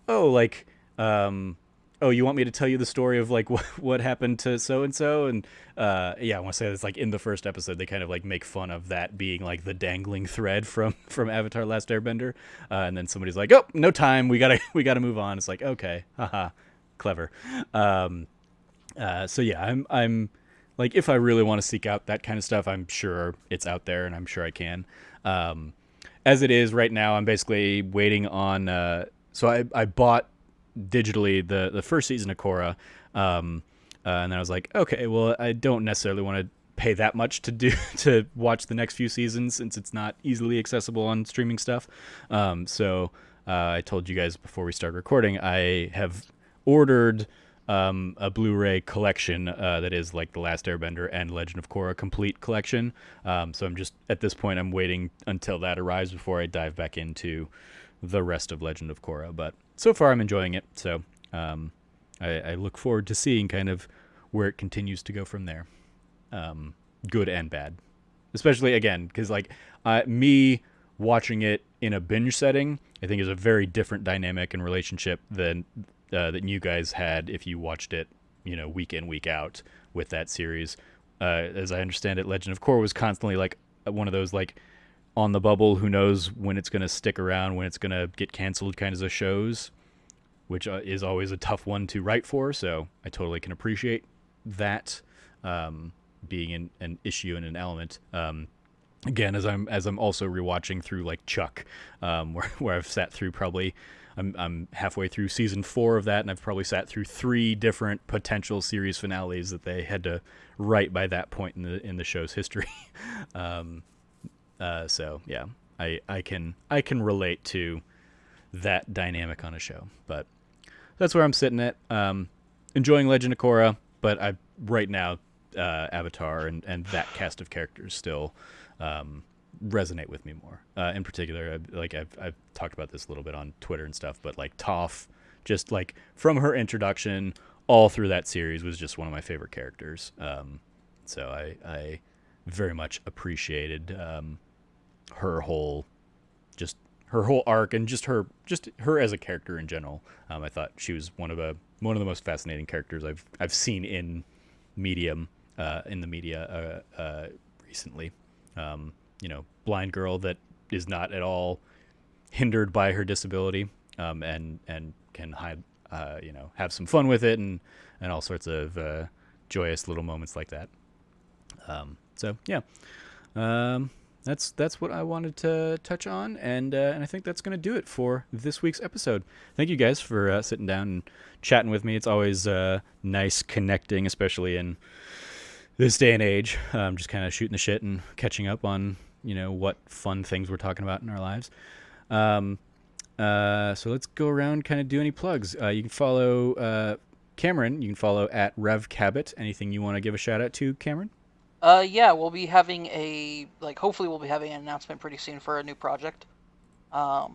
oh, like oh, you want me to tell you the story of like what happened to so and so, and I want to say it's like in the first episode they kind of like make fun of that being like the dangling thread from Avatar: Last Airbender, and then somebody's like, oh, no time, we gotta move on. It's like, okay, haha, clever. So yeah, I'm like, if I really want to seek out that kind of stuff, I'm sure it's out there, and I'm sure I can. As it is right now, I'm basically waiting on. So I bought digitally the first season of Korra, and then I was like, okay, well, I don't necessarily want to pay that much to watch the next few seasons since it's not easily accessible on streaming stuff. So I told you guys before we started recording, I have ordered a Blu-ray collection that is like the Last Airbender and Legend of Korra complete collection. So I'm just at this point I'm waiting until that arrives before I dive back into the rest of Legend of Korra. But so far I'm enjoying it. So I look forward to seeing kind of where it continues to go from there, good and bad. Especially again because like me watching it in a binge setting, I think is a very different dynamic and relationship than that you guys had if you watched it, week in, week out with that series. As I understand it, Legend of Korra was constantly like one of those like on the bubble, who knows when it's going to stick around, when it's going to get canceled kinds of shows, which is always a tough one to write for. So I totally can appreciate that being an issue and an element. Again, as I'm also rewatching through like Chuck, where I've sat through probably. I'm halfway through season 4 of that, and I've probably sat through 3 different potential series finales that they had to write by that point in the show's history. So yeah, I can relate to that dynamic on a show, but that's where I'm sitting at. Enjoying Legend of Korra, but right now Avatar and that cast of characters still resonate with me more. In particular, like I've talked about this a little bit on Twitter and stuff, but like Toph, just like from her introduction all through that series, was just one of my favorite characters. So I very much appreciated her whole arc and just her as a character in general. I thought she was one of the most fascinating characters I've seen in the media recently. Blind girl that is not at all hindered by her disability, and can have some fun with it and all sorts of joyous little moments like that. So yeah, that's what I wanted to touch on, and I think that's going to do it for this week's episode. Thank you guys for sitting down and chatting with me. It's always nice connecting, especially in this day and age. Just kind of shooting the shit and catching up on what fun things we're talking about in our lives. So let's go around, kind of do any plugs. You can follow Cameron. You can follow at Rev Cabot. Anything you want to give a shout out to, Cameron? Yeah, we'll be having hopefully we'll be having an announcement pretty soon for a new project. I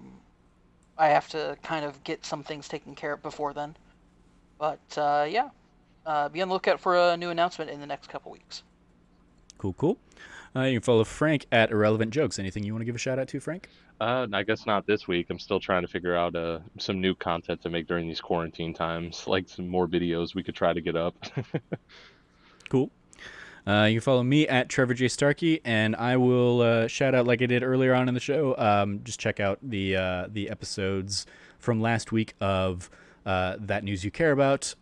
have to kind of get some things taken care of before then. But be on the lookout for a new announcement in the next couple weeks. Cool. You can follow Frank at Irrelevant Jokes. Anything you want to give a shout out to, Frank? I guess not this week. I'm still trying to figure out some new content to make during these quarantine times, like some more videos we could try to get up. Cool. You can follow me at Trevor J. Starkey, and I will shout out like I did earlier on in the show. Just check out the episodes from last week of That News You Care About.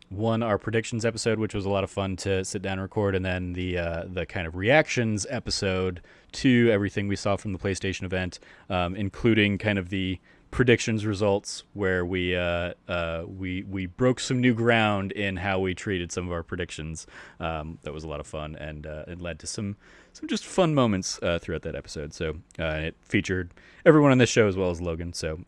One, our predictions episode, which was a lot of fun to sit down and record, and then the kind of reactions episode to everything we saw from the PlayStation event, including kind of the predictions results where we broke some new ground in how we treated some of our predictions. That was a lot of fun, and it led to some just fun moments throughout that episode. So it featured everyone on this show as well as Logan. So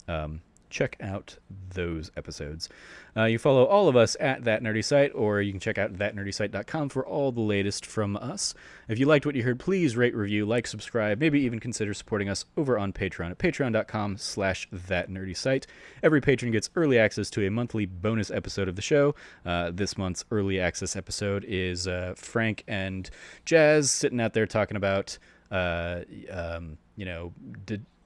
check out those episodes. You follow all of us at That Nerdy Site, or you can check out thatnerdysite.com for all the latest from us. If you liked what you heard, please rate, review, like, subscribe, maybe even consider supporting us over on Patreon at patreon.com/thatnerdysite. Every patron gets early access to a monthly bonus episode of the show. This month's early access episode is Frank and Jazz sitting out there talking about,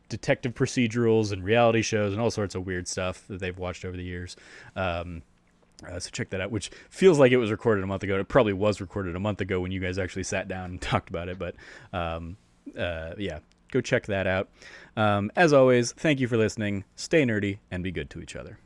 detective procedurals and reality shows and all sorts of weird stuff that they've watched over the years. So check that out, which feels like it was recorded a month ago. It probably was recorded a month ago when you guys actually sat down and talked about it. But yeah, go check that out. As always, thank you for listening. Stay nerdy and be good to each other.